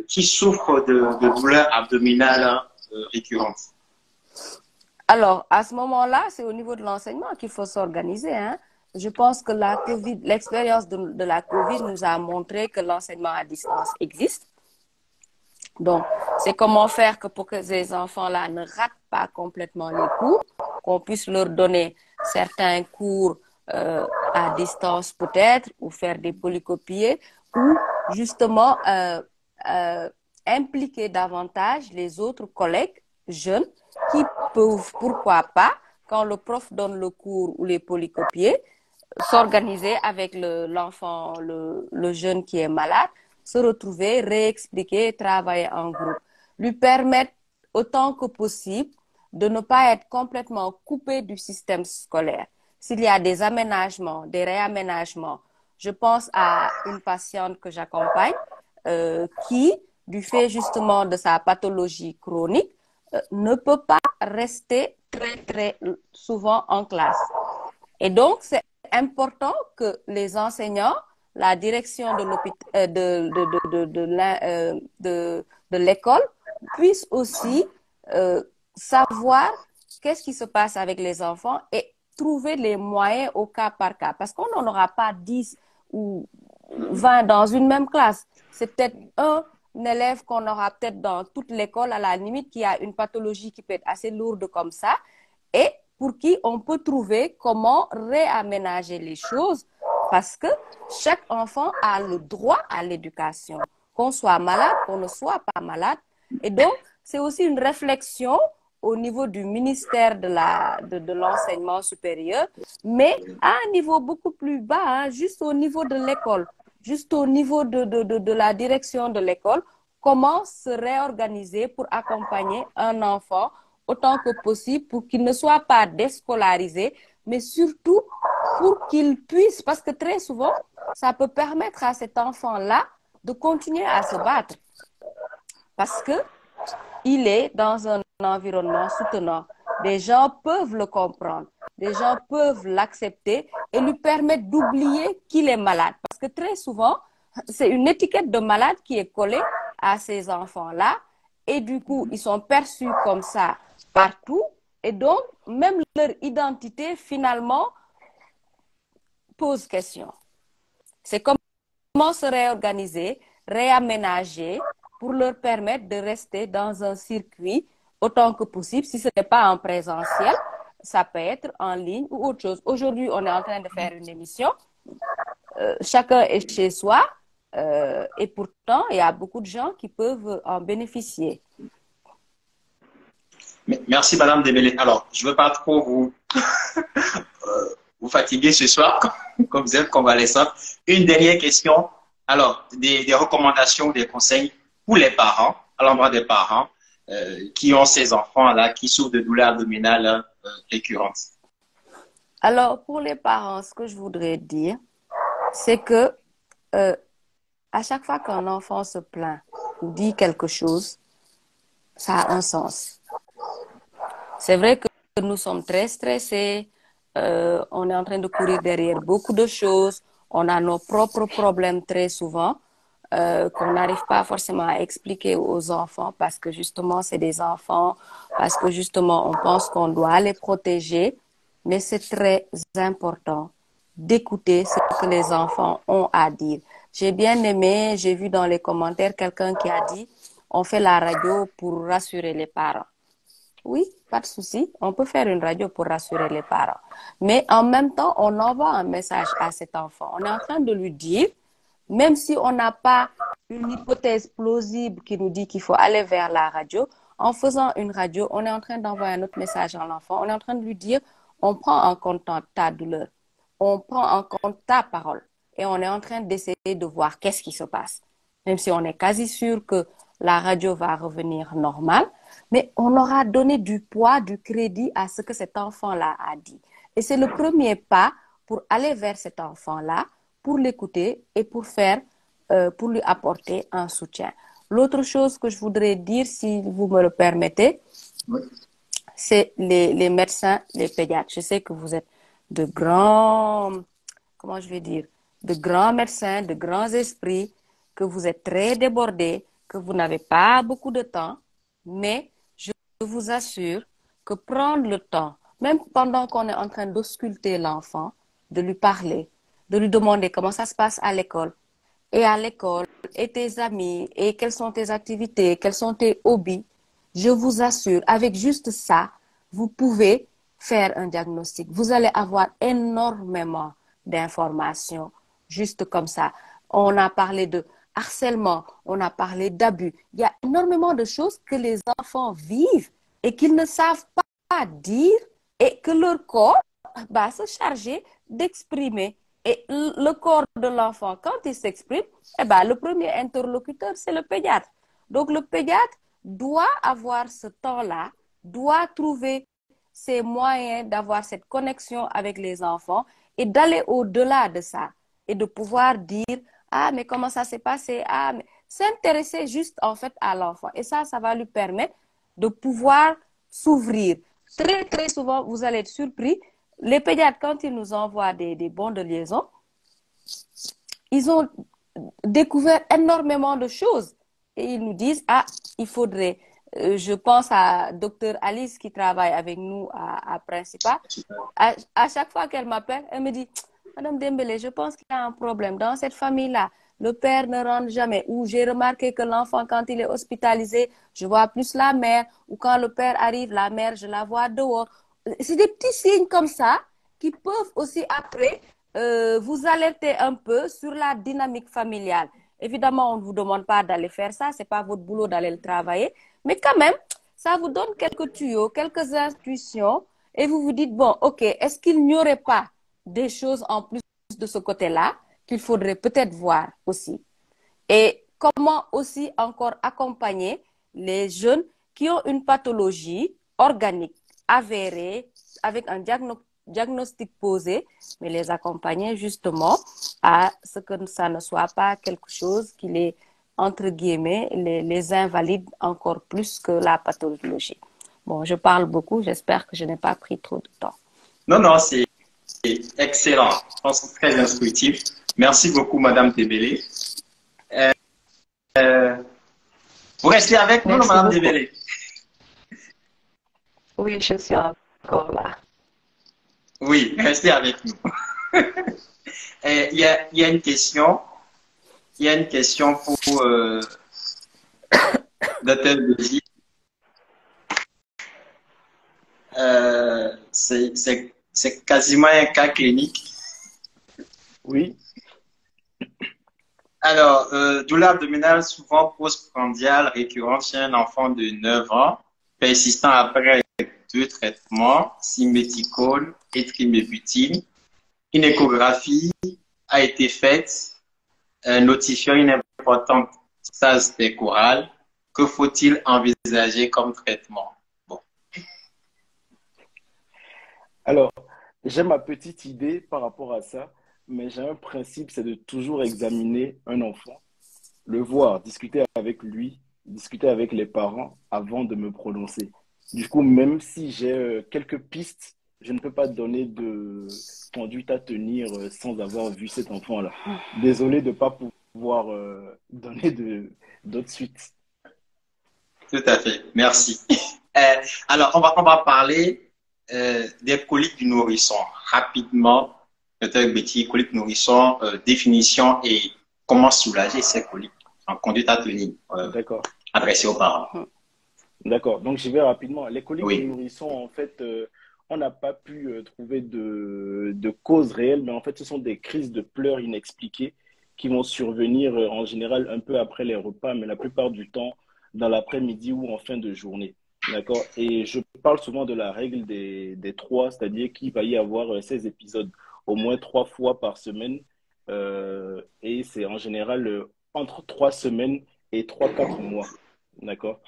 qui souffrent de douleurs abdominales récurrentes? Alors, à ce moment-là, c'est au niveau de l'enseignement qu'il faut s'organiser, hein. Je pense que l'expérience de la COVID nous a montré que l'enseignement à distance existe. Donc, c'est comment faire pour que ces enfants-là ne ratent pas complètement les cours, qu'on puisse leur donner certains cours à distance peut-être, ou faire des polycopiés, ou justement impliquer davantage les autres collègues jeunes qui peuvent, pourquoi pas, quand le prof donne le cours ou les polycopiés, s'organiser avec l'enfant, le jeune qui est malade, se retrouver, réexpliquer, travailler en groupe. Lui permettre autant que possible de ne pas être complètement coupé du système scolaire. S'il y a des aménagements, des réaménagements, je pense à une patiente que j'accompagne qui, du fait justement de sa pathologie chronique, ne peut pas rester très souvent en classe. Et donc, c'est important que les enseignants, la direction de l'école puissent aussi savoir qu'est-ce qui se passe avec les enfants et trouver les moyens au cas par cas. Parce qu'on n'en aura pas 10 ou 20 dans une même classe. C'est peut-être un élève qu'on aura peut-être dans toute l'école, à la limite, qui a une pathologie qui peut être assez lourde comme ça, et pour qui on peut trouver comment réaménager les choses, parce que chaque enfant a le droit à l'éducation, qu'on soit malade, qu'on ne soit pas malade. Et donc, c'est aussi une réflexion au niveau du ministère de l'enseignement supérieur, mais à un niveau beaucoup plus bas, hein, juste au niveau de l'école, juste au niveau de la direction de l'école, comment se réorganiser pour accompagner un enfant autant que possible pour qu'il ne soit pas déscolarisé, mais surtout pour qu'il puisse, parce que très souvent, ça peut permettre à cet enfant-là de continuer à se battre. Parce que il est dans un environnement soutenant. Des gens peuvent le comprendre, des gens peuvent l'accepter et lui permettre d'oublier qu'il est malade. Parce que très souvent, c'est une étiquette de malade qui est collée à ces enfants-là et du coup, ils sont perçus comme ça partout et donc, même leur identité, finalement, pose question. C'est comment se réorganiser, réaménager pour leur permettre de rester dans un circuit autant que possible. Si ce n'est pas en présentiel, ça peut être en ligne ou autre chose. Aujourd'hui, on est en train de faire une émission. Chacun est chez soi et pourtant, il y a beaucoup de gens qui peuvent en bénéficier. Merci, Madame Dembélé. Alors, je ne veux pas trop vous fatiguer ce soir, comme vous êtes convalescente. Une dernière question. Alors, des recommandations, des conseils pour les parents, à l'endroit des parents qui ont ces enfants-là, qui souffrent de douleurs abdominales récurrentes. Alors, pour les parents, ce que je voudrais dire, c'est que à chaque fois qu'un enfant se plaint ou dit quelque chose, ça a un sens. C'est vrai que nous sommes très stressés, on est en train de courir derrière beaucoup de choses, on a nos propres problèmes très souvent qu'on n'arrive pas forcément à expliquer aux enfants parce que justement c'est des enfants, parce que justement on pense qu'on doit les protéger, mais c'est très important d'écouter ce que les enfants ont à dire. J'ai bien aimé, j'ai vu dans les commentaires quelqu'un qui a dit on fait la radio pour rassurer les parents. Oui, pas de souci, on peut faire une radio pour rassurer les parents. Mais en même temps, on envoie un message à cet enfant. On est en train de lui dire, même si on n'a pas une hypothèse plausible qui nous dit qu'il faut aller vers la radio, en faisant une radio, on est en train d'envoyer un autre message à l'enfant. On est en train de lui dire, on prend en compte ta douleur, on prend en compte ta parole et on est en train d'essayer de voir qu'est-ce qui se passe. Même si on est quasi sûr que la radio va revenir normale, mais on aura donné du poids, du crédit à ce que cet enfant-là a dit. Et c'est le premier pas pour aller vers cet enfant-là, pour l'écouter et pour lui apporter un soutien. L'autre chose que je voudrais dire, si vous me le permettez, oui, c'est les médecins, les pédiatres. Je sais que vous êtes de grands, comment je vais dire, de grands médecins, de grands esprits, que vous êtes très débordés, que vous n'avez pas beaucoup de temps, mais je vous assure que prendre le temps, même pendant qu'on est en train d'ausculter l'enfant, de lui parler, de lui demander comment ça se passe à l'école, et tes amis, et quelles sont tes activités, quels sont tes hobbies, je vous assure, avec juste ça, vous pouvez faire un diagnostic. Vous allez avoir énormément d'informations, juste comme ça. On a parlé de harcèlement, on a parlé d'abus. Il y a énormément de choses que les enfants vivent et qu'ils ne savent pas dire et que leur corps va se charger d'exprimer. Et le corps de l'enfant, quand il s'exprime, eh ben, le premier interlocuteur, c'est le pédiatre. Donc, le pédiatre doit avoir ce temps-là, doit trouver ses moyens d'avoir cette connexion avec les enfants et d'aller au-delà de ça et de pouvoir dire, ah, mais comment ça s'est passé? Ah, mais s'intéresser juste en fait à l'enfant. Et ça va lui permettre de pouvoir s'ouvrir. Très, très souvent, vous allez être surpris. Les pédiatres, quand ils nous envoient des bons de liaison, ils ont découvert énormément de choses. Et ils nous disent, ah, il faudrait, je pense à Dr Alice qui travaille avec nous à Principal. À chaque fois qu'elle m'appelle, elle me dit, Madame Dembélé, je pense qu'il y a un problème dans cette famille-là. Le père ne rentre jamais. Ou j'ai remarqué que l'enfant, quand il est hospitalisé, je vois plus la mère. Ou quand le père arrive, la mère, je la vois dehors. C'est des petits signes comme ça qui peuvent aussi après vous alerter un peu sur la dynamique familiale. Évidemment, on ne vous demande pas d'aller faire ça, ce n'est pas votre boulot d'aller le travailler, mais quand même, ça vous donne quelques tuyaux, quelques intuitions, et vous vous dites, bon, ok, est-ce qu'il n'y aurait pas des choses en plus de ce côté-là qu'il faudrait peut-être voir aussi? Et comment aussi encore accompagner les jeunes qui ont une pathologie organique avérée, avec un diagnostic posé, mais les accompagner justement à ce que ça ne soit pas quelque chose qui les, entre guillemets, les invalide encore plus que la pathologie. Bon, je parle beaucoup, j'espère que je n'ai pas pris trop de temps. Non, non, c'est excellent. Je pense que c'est très instructif. Merci beaucoup, Madame Dembélé. Vous restez avec nous, Madame Dembélé? Oui, je suis encore là. Oui, restez avec nous. Il y a une question. Il y a une question pour Dr Béji. C'est quasiment un cas clinique. Oui. Alors, douleur abdominale souvent postprandiale récurrente chez un enfant de 9 ans, persistant après 2 traitements, siméticone et trimébutine. Une échographie a été faite, notifiant une importante stase pécorale. Que faut-il envisager comme traitement? Bon. Alors, j'ai ma petite idée par rapport à ça, mais j'ai un principe, c'est de toujours examiner un enfant, le voir, discuter avec lui, discuter avec les parents avant de me prononcer. Du coup, même si j'ai quelques pistes, je ne peux pas donner de conduite à tenir sans avoir vu cet enfant-là. Désolé de ne pas pouvoir donner d'autres suites. Tout à fait, merci. Alors, on va parler des coliques du nourrisson. Rapidement, Dr Betty, coliques du nourrisson, définition et comment soulager ces coliques en conduite à tenir D'accord. adressée aux parents. D'accord, donc j'y vais rapidement. Les coliques Oui. du nourrisson, en fait, on n'a pas pu trouver de cause réelle, mais en fait, ce sont des crises de pleurs inexpliquées qui vont survenir en général un peu après les repas, mais la plupart du temps dans l'après-midi ou en fin de journée. D'accord? Et je parle souvent de la règle des trois, c'est-à-dire qu'il va y avoir ces épisodes au moins 3 fois par semaine. Et c'est en général entre 3 semaines et 3, 4 mois. D'accord?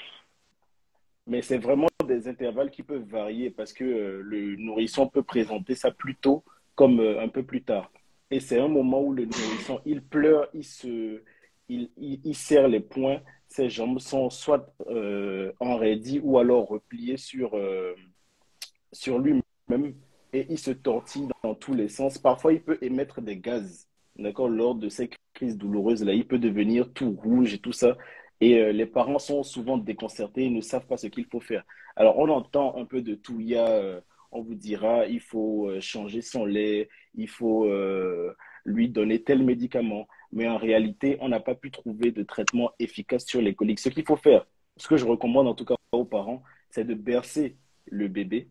Mais c'est vraiment des intervalles qui peuvent varier parce que le nourrisson peut présenter ça plus tôt comme un peu plus tard. Et c'est un moment où le nourrisson, il pleure, il serre les poings, ses jambes sont soit enraidies ou alors repliées sur lui-même et il se tortille dans tous les sens. Parfois, il peut émettre des gaz, d'accord, lors de ces crises douloureuses-là. Il peut devenir tout rouge et tout ça. Et les parents sont souvent déconcertés, ils ne savent pas ce qu'il faut faire. Alors, on entend un peu de tout. On vous dira, il faut changer son lait, il faut lui donner tel médicament. Mais en réalité, on n'a pas pu trouver de traitement efficace sur les coliques. Ce qu'il faut faire, ce que je recommande en tout cas aux parents, c'est de bercer le bébé.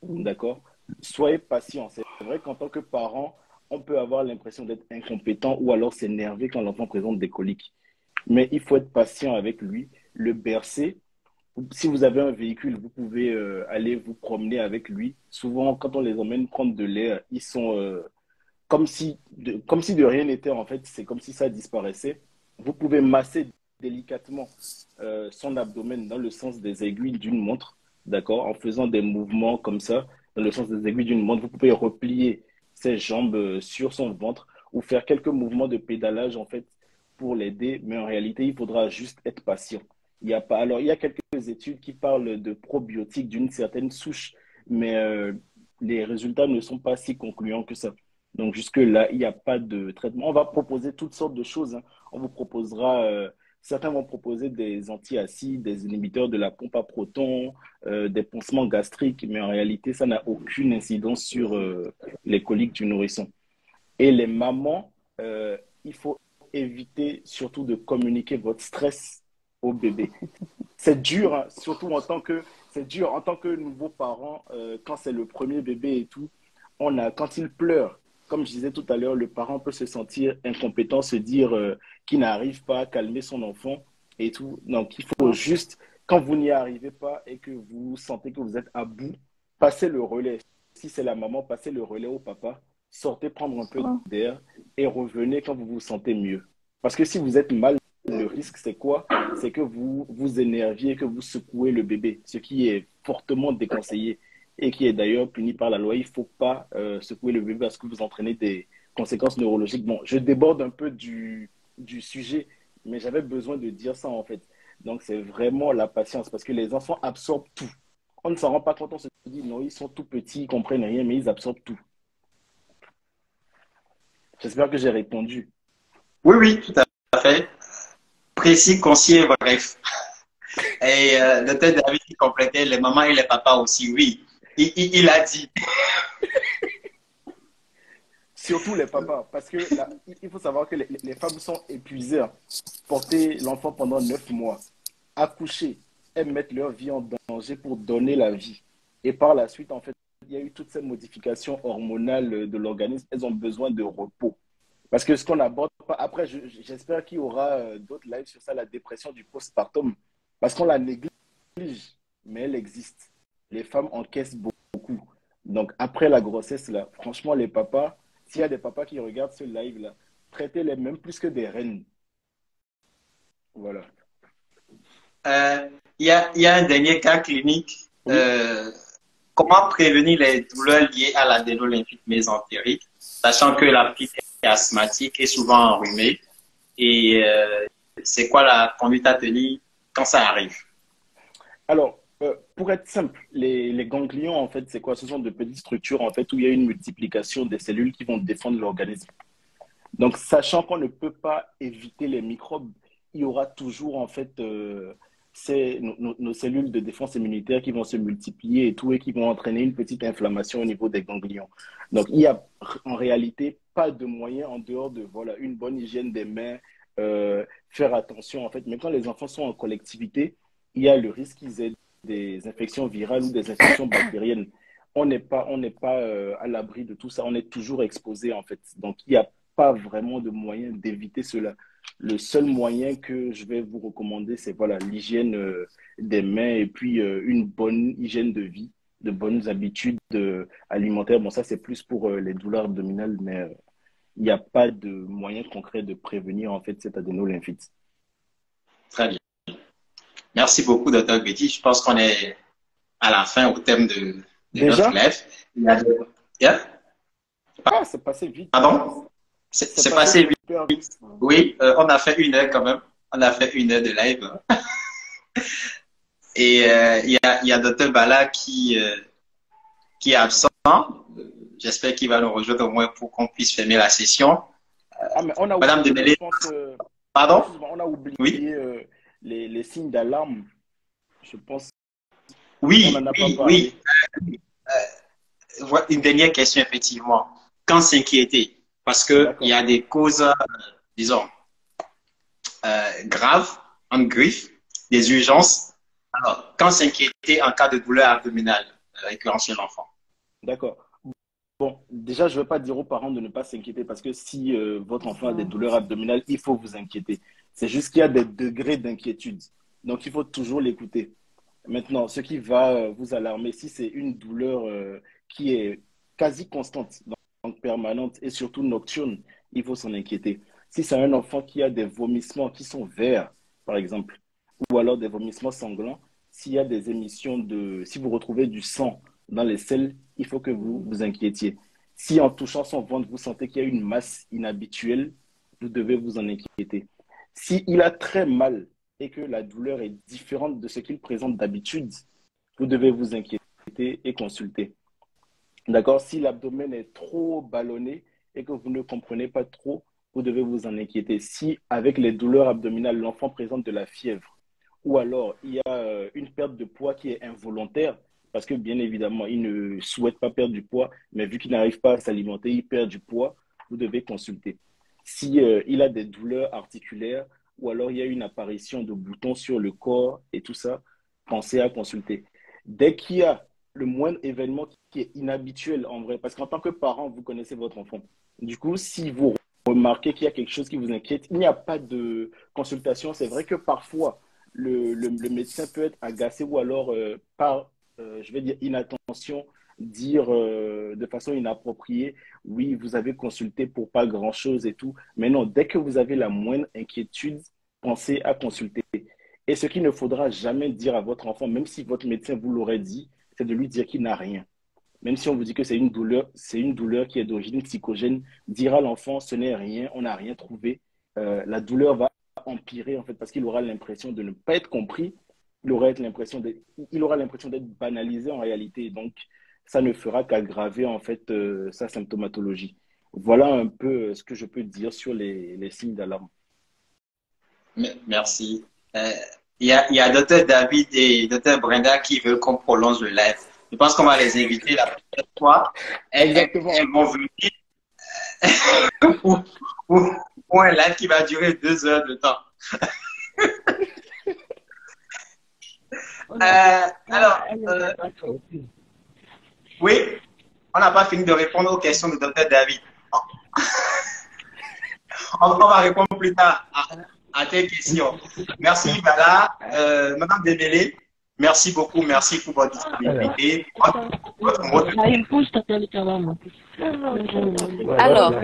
D'accord? Soyez patient. C'est vrai qu'en tant que parent, on peut avoir l'impression d'être incompétent ou alors s'énerver quand l'enfant présente des coliques. mais il faut être patient avec lui, le bercer. Si vous avez un véhicule, vous pouvez aller vous promener avec lui. Souvent, quand on les emmène prendre de l'air, ils sont comme si de rien n'était, en fait. C'est comme si ça disparaissait. Vous pouvez masser délicatement son abdomen dans le sens des aiguilles d'une montre, d'accord? En faisant des mouvements comme ça, dans le sens des aiguilles d'une montre, vous pouvez replier ses jambes sur son ventre ou faire quelques mouvements de pédalage, en fait, pour l'aider. Mais en réalité, il faudra juste être patient. Il y a pas, alors, il y a quelques études qui parlent de probiotiques d'une certaine souche, mais les résultats ne sont pas si concluants que ça. Donc jusque-là, il n'y a pas de traitement. On va proposer toutes sortes de choses, hein. On vous proposera, certains vont proposer des antiacides, des inhibiteurs de la pompe à protons, des pansements gastriques, mais en réalité, ça n'a aucune incidence sur les coliques du nourrisson. Et les mamans, il faut éviter surtout de communiquer votre stress au bébé. C'est dur, hein, c'est dur en tant que nouveau parent, quand c'est le premier bébé et tout, quand il pleure, comme je disais tout à l'heure, le parent peut se sentir incompétent, se dire qu'il n'arrive pas à calmer son enfant et tout. Donc, il faut juste, quand vous n'y arrivez pas et que vous sentez que vous êtes à bout, passez le relais. Si c'est la maman, passez le relais au papa, sortez prendre un peu d'air et revenez quand vous vous sentez mieux. Parce que si vous êtes mal, le risque, c'est quoi? C'est que vous vous énerviez, que vous secouez le bébé, ce qui est fortement déconseillé et qui est d'ailleurs puni par la loi. Il ne faut pas secouer le bébé parce que vous entraînez des conséquences neurologiques. Bon, je déborde un peu du sujet, mais j'avais besoin de dire ça en fait. Donc, c'est vraiment la patience parce que les enfants absorbent tout. On ne s'en rend pas compte, on se dit non, ils sont tout petits, ils ne comprennent rien, mais ils absorbent tout. J'espère que j'ai répondu. Oui, oui, tout à fait. Précis, concis et bref. Et le tête David qui complétait les mamans et les papas aussi, oui. Il a dit. Surtout les papas, parce que là, il faut savoir que les femmes sont épuisées, hein. Porter l'enfant pendant 9 mois, accoucher, elles mettent leur vie en danger pour donner la vie. Et par la suite, en fait, il y a eu toutes ces modifications hormonales de l'organisme. Elles ont besoin de repos. Parce que ce qu'on n'aborde pas, après, j'espère qu'il y aura d'autres lives sur ça, la dépression du postpartum. Parce qu'on la néglige, mais elle existe. Les femmes encaissent beaucoup. Donc, après la grossesse, là, franchement, les papas, s'il y a des papas qui regardent ce live-là, traitez-les même plus que des reines. Voilà. Il y a un dernier cas clinique. Oui. Comment prévenir les douleurs liées à l'adénolymphite mésentérique, sachant que la petite est asthmatique et souvent enrhumée? Et c'est quoi la conduite à tenir quand ça arrive? Alors, pour être simple, les ganglions, en fait, c'est quoi? Ce sont de petites structures, en fait, où il y a une multiplication des cellules qui vont défendre l'organisme. Donc, sachant qu'on ne peut pas éviter les microbes, il y aura toujours en fait nos cellules de défense immunitaire qui vont se multiplier et tout et qui vont entraîner une petite inflammation au niveau des ganglions. Donc, il y a en réalité pas de moyen en dehors de voilà une bonne hygiène des mains, faire attention en fait. Mais quand les enfants sont en collectivité, il y a le risque qu'ils aient des infections virales ou des infections bactériennes. On n'est pas à l'abri de tout ça. On est toujours exposé en fait. Donc, il y a pas vraiment de moyen d'éviter cela. Le seul moyen que je vais vous recommander, c'est voilà, l'hygiène des mains et puis une bonne hygiène de vie, de bonnes habitudes alimentaires. Bon, ça, c'est plus pour les douleurs abdominales, mais il n'y a pas de moyen concret de prévenir en fait cette adénolymphite. Très bien. Merci beaucoup, Dr. Betty. Je pense qu'on est à la fin au thème de Déjà? notre live. Yeah? Ah, c'est passé vite. Pardon? C'est passé vite. Super vite. Oui, on a fait 1 heure quand même. On a fait 1 heure de live. Et il y a Dr. Bala qui est absent. J'espère qu'il va nous rejoindre au moins pour qu'on puisse fermer la session. Ah, mais on a Madame oublié, Dembélé. je pense, Pardon? on a oublié Oui. les signes d'alarme. Je pense Oui, qu'on n'en a pas oui, parlé. oui. Une dernière question, effectivement. Quand s'inquiéter? Parce qu'il y a des causes, disons, graves, en griffe, des urgences. Alors, quand s'inquiéter en cas de douleur abdominale récurrente chez l'enfant? D'accord. Bon, déjà, je ne vais pas dire aux parents de ne pas s'inquiéter parce que si votre enfant a des douleurs abdominales, il faut vous inquiéter. C'est juste qu'il y a des degrés d'inquiétude. Donc, il faut toujours l'écouter. Maintenant, ce qui va vous alarmer, si c'est une douleur qui est quasi constante, donc permanente et surtout nocturne, il faut s'en inquiéter. Si c'est un enfant qui a des vomissements qui sont verts, par exemple, ou alors des vomissements sanglants, s'il y a des émissions si vous retrouvez du sang dans les selles, il faut que vous vous inquiétiez. Si en touchant son ventre, vous sentez qu'il y a une masse inhabituelle, vous devez vous en inquiéter. Si il a très mal et que la douleur est différente de ce qu'il présente d'habitude, vous devez vous inquiéter et consulter. D'accord? Si l'abdomen est trop ballonné et que vous ne comprenez pas trop, vous devez vous en inquiéter. Si avec les douleurs abdominales, l'enfant présente de la fièvre, ou alors il y a une perte de poids qui est involontaire, parce que bien évidemment, il ne souhaite pas perdre du poids, mais vu qu'il n'arrive pas à s'alimenter, il perd du poids, vous devez consulter. Si il a des douleurs articulaires, ou alors il y a une apparition de boutons sur le corps et tout ça, pensez à consulter. Dès qu'il y a le moindre événement qui est inhabituel en vrai, parce qu'en tant que parent, vous connaissez votre enfant. Du coup, si vous remarquez qu'il y a quelque chose qui vous inquiète, il n'y a pas de consultation. C'est vrai que parfois, le médecin peut être agacé ou alors par, je vais dire, inattention, dire de façon inappropriée, oui, vous avez consulté pour pas grand-chose et tout. Mais non, dès que vous avez la moindre inquiétude, pensez à consulter. Et ce qu'il ne faudra jamais dire à votre enfant, même si votre médecin vous l'aurait dit, c'est de lui dire qu'il n'a rien. Même si on vous dit que c'est une douleur qui est d'origine psychogène, dire à l'enfant ce n'est rien, on n'a rien trouvé, la douleur va empirer en fait parce qu'il aura l'impression de ne pas être compris, il aura l'impression d'être banalisé en réalité. Donc, ça ne fera qu'aggraver en fait sa symptomatologie. Voilà un peu ce que je peux dire sur les signes d'alarme. Merci. Il y a Dr David et Dr Brenda qui veulent qu'on prolonge le live. Je pense qu'on va les inviter la prochaine fois. Exactement. Elles vont venir pour un live qui va durer 2 heures de temps. Oui, on n'a pas fini de répondre aux questions de Dr David. On va répondre plus tard à tes questions. Merci, Bala. Madame Dembélé, merci beaucoup. Merci pour votre disponibilité. Alors,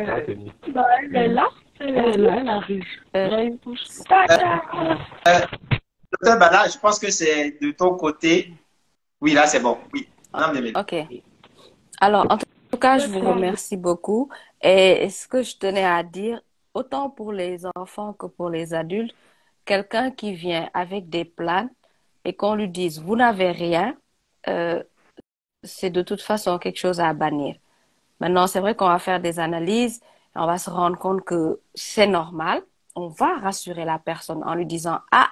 Elle est là. Elle arrive. Docteur Bala, je pense que c'est de ton côté. Oui, là, c'est bon. Oui, Madame Dembélé. ok. Alors, en tout cas, je vous remercie beaucoup. Et ce que je tenais à dire, autant pour les enfants que pour les adultes, quelqu'un qui vient avec des plaintes et qu'on lui dise, vous n'avez rien, c'est de toute façon quelque chose à bannir. Maintenant, c'est vrai qu'on va faire des analyses, et on va se rendre compte que c'est normal. On va rassurer la personne en lui disant, ah,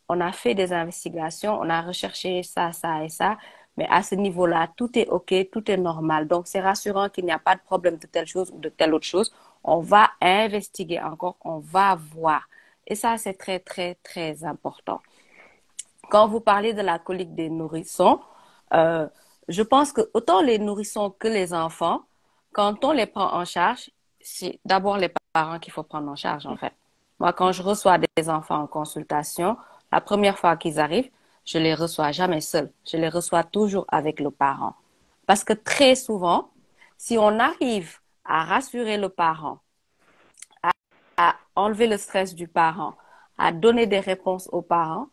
on a fait des investigations, on a recherché ça, ça et ça, mais à ce niveau-là, tout est OK, tout est normal. Donc, c'est rassurant qu'il n'y a pas de problème de telle chose ou de telle autre chose. On va investiguer encore, on va voir. Et ça, c'est très, très, très important. Quand vous parlez de la colique des nourrissons, je pense que autant les nourrissons que les enfants, quand on les prend en charge, c'est d'abord les parents qu'il faut prendre en charge, en fait. Moi, quand je reçois des enfants en consultation, la première fois qu'ils arrivent, je les reçois jamais seuls. Je les reçois toujours avec le parent. Parce que très souvent, si on arrive à rassurer le parent, à enlever le stress du parent, à donner des réponses aux parents,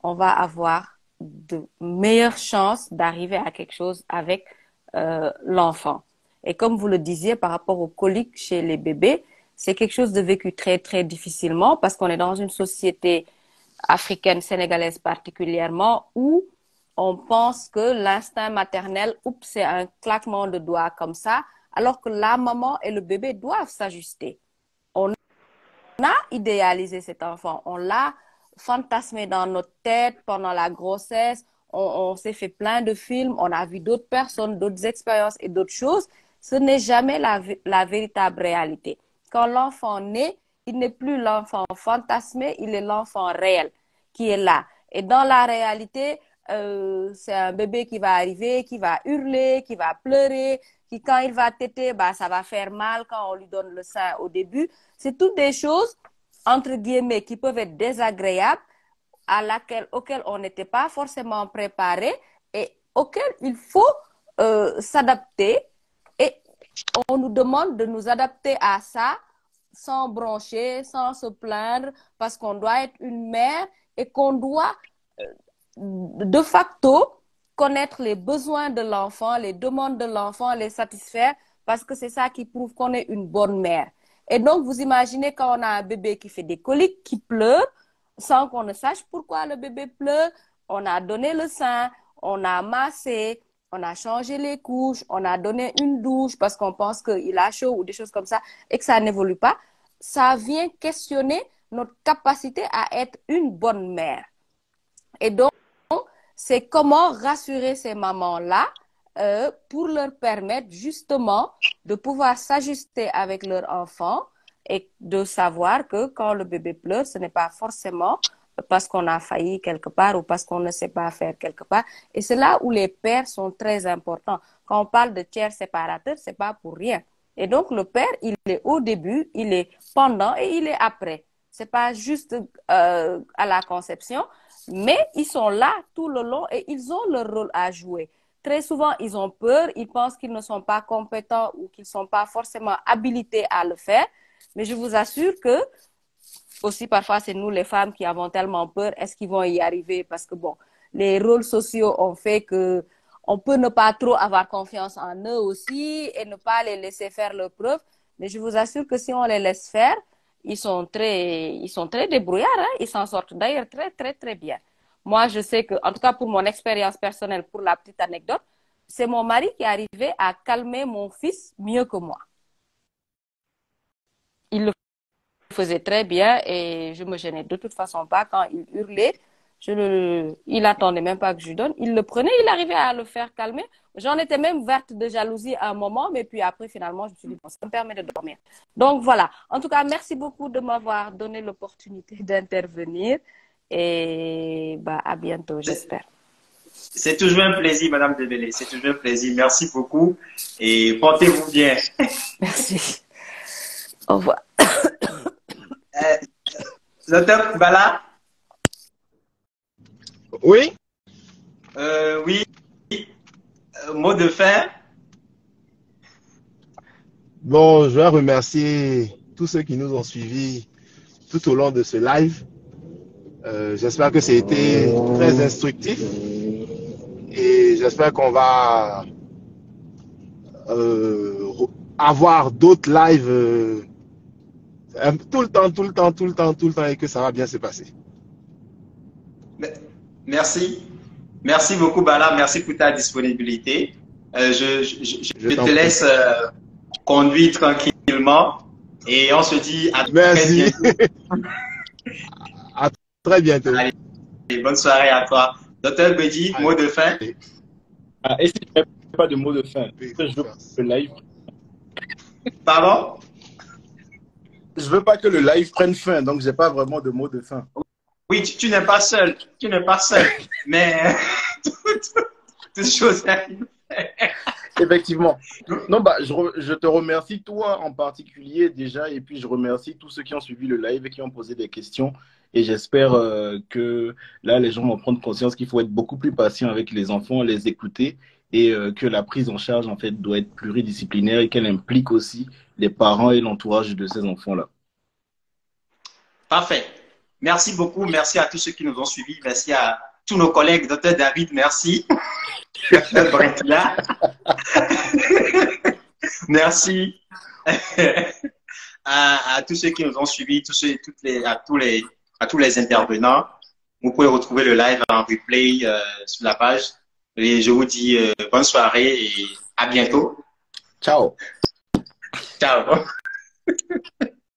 on va avoir de meilleures chances d'arriver à quelque chose avec l'enfant. Et comme vous le disiez, par rapport aux coliques chez les bébés, c'est quelque chose de vécu très, très difficilement parce qu'on est dans une société africaine, sénégalaise particulièrement, où on pense que l'instinct maternel, oups, c'est un claquement de doigts comme ça, alors que la maman et le bébé doivent s'ajuster. On a idéalisé cet enfant, on l'a fantasmé dans notre tête pendant la grossesse, on s'est fait plein de films, on a vu d'autres personnes, d'autres expériences et d'autres choses. Ce n'est jamais la véritable réalité. Quand l'enfant naît, il n'est plus l'enfant fantasmé, il est l'enfant réel qui est là. Et dans la réalité, c'est un bébé qui va arriver, qui va hurler, qui va pleurer, qui quand il va téter, bah, ça va faire mal quand on lui donne le sein au début. C'est toutes des choses entre guillemets, qui peuvent être désagréables, auxquelles on n'était pas forcément préparé et auxquelles il faut s'adapter. Et on nous demande de nous adapter à ça sans broncher, sans se plaindre, parce qu'on doit être une mère et qu'on doit de facto connaître les besoins de l'enfant, les demandes de l'enfant, les satisfaire, parce que c'est ça qui prouve qu'on est une bonne mère. Et donc, vous imaginez quand on a un bébé qui fait des coliques, qui pleure, sans qu'on ne sache pourquoi le bébé pleure, on a donné le sein, on a massé, on a changé les couches, on a donné une douche parce qu'on pense qu'il a chaud ou des choses comme ça et que ça n'évolue pas, ça vient questionner notre capacité à être une bonne mère. Et donc, c'est comment rassurer ces mamans-là pour leur permettre justement de pouvoir s'ajuster avec leur enfant et de savoir que quand le bébé pleure, ce n'est pas forcément parce qu'on a failli quelque part ou parce qu'on ne sait pas faire quelque part. Et c'est là où les pères sont très importants. Quand on parle de tiers séparateur, c'est pas pour rien. Et donc, le père, il est au début, il est pendant et il est après. C'est pas juste à la conception, mais ils sont là tout le long et ils ont leur rôle à jouer. Très souvent, ils ont peur, ils pensent qu'ils ne sont pas compétents ou qu'ils ne sont pas forcément habilités à le faire. Mais je vous assure que, aussi parfois, c'est nous les femmes qui avons tellement peur. Est-ce qu'ils vont y arriver? Parce que bon, les rôles sociaux ont fait que on peut ne pas trop avoir confiance en eux aussi et ne pas les laisser faire leurs preuves. Mais je vous assure que si on les laisse faire, ils sont très débrouillards, hein? Ils s'en sortent d'ailleurs très, très, très bien. Moi, je sais que, en tout cas pour mon expérience personnelle, pour la petite anecdote, c'est mon mari qui est arrivé à calmer mon fils mieux que moi. Il le faisait très bien et je me gênais de toute façon pas quand il hurlait. Il attendait même pas que je lui donne. Il le prenait, il arrivait à le faire calmer. J'en étais même verte de jalousie à un moment, mais puis après, finalement, je me suis dit, bon, ça me permet de dormir. Donc voilà. En tout cas, merci beaucoup de m'avoir donné l'opportunité d'intervenir et bah, à bientôt, j'espère. C'est toujours un plaisir, Madame Debele. C'est toujours un plaisir. Merci beaucoup et portez-vous bien. Merci. Au revoir. Docteur Bala? Oui, Oui. Mot de fin? bon, je vais remercier tous ceux qui nous ont suivis tout au long de ce live. J'espère que ça a été très instructif et j'espère qu'on va avoir d'autres lives tout le temps et que ça va bien se passer. Merci. Merci beaucoup, Bala. Merci pour ta disponibilité. Je te laisse conduire tranquillement et on se dit à Merci. très bientôt. À très bientôt. Allez, bonne soirée à toi. Docteur Bedi, mot de fin? Et si je n'ai pas de mot de fin, je veux que le live. Pardon? Je veux pas que le live prenne fin, donc j'ai pas vraiment de mot de fin. Oui, tu n'es pas seul. Tu n'es pas seul. Mais toutes choses arrivent. Effectivement. Non, bah, je te remercie, toi en particulier déjà, et puis je remercie tous ceux qui ont suivi le live et qui ont posé des questions. Et j'espère que là, les gens vont prendre conscience qu'il faut être beaucoup plus patient avec les enfants, les écouter, et que la prise en charge, en fait, doit être pluridisciplinaire et qu'elle implique aussi les parents et l'entourage de ces enfants-là. Parfait. Merci beaucoup. Merci à tous ceux qui nous ont suivis. Merci à tous nos collègues. Docteur David, merci. Docteur Bretla. Merci à tous ceux qui nous ont suivis, à tous les intervenants. Vous pouvez retrouver le live en replay sur la page. Et je vous dis bonne soirée et à bientôt. Ciao. Ciao.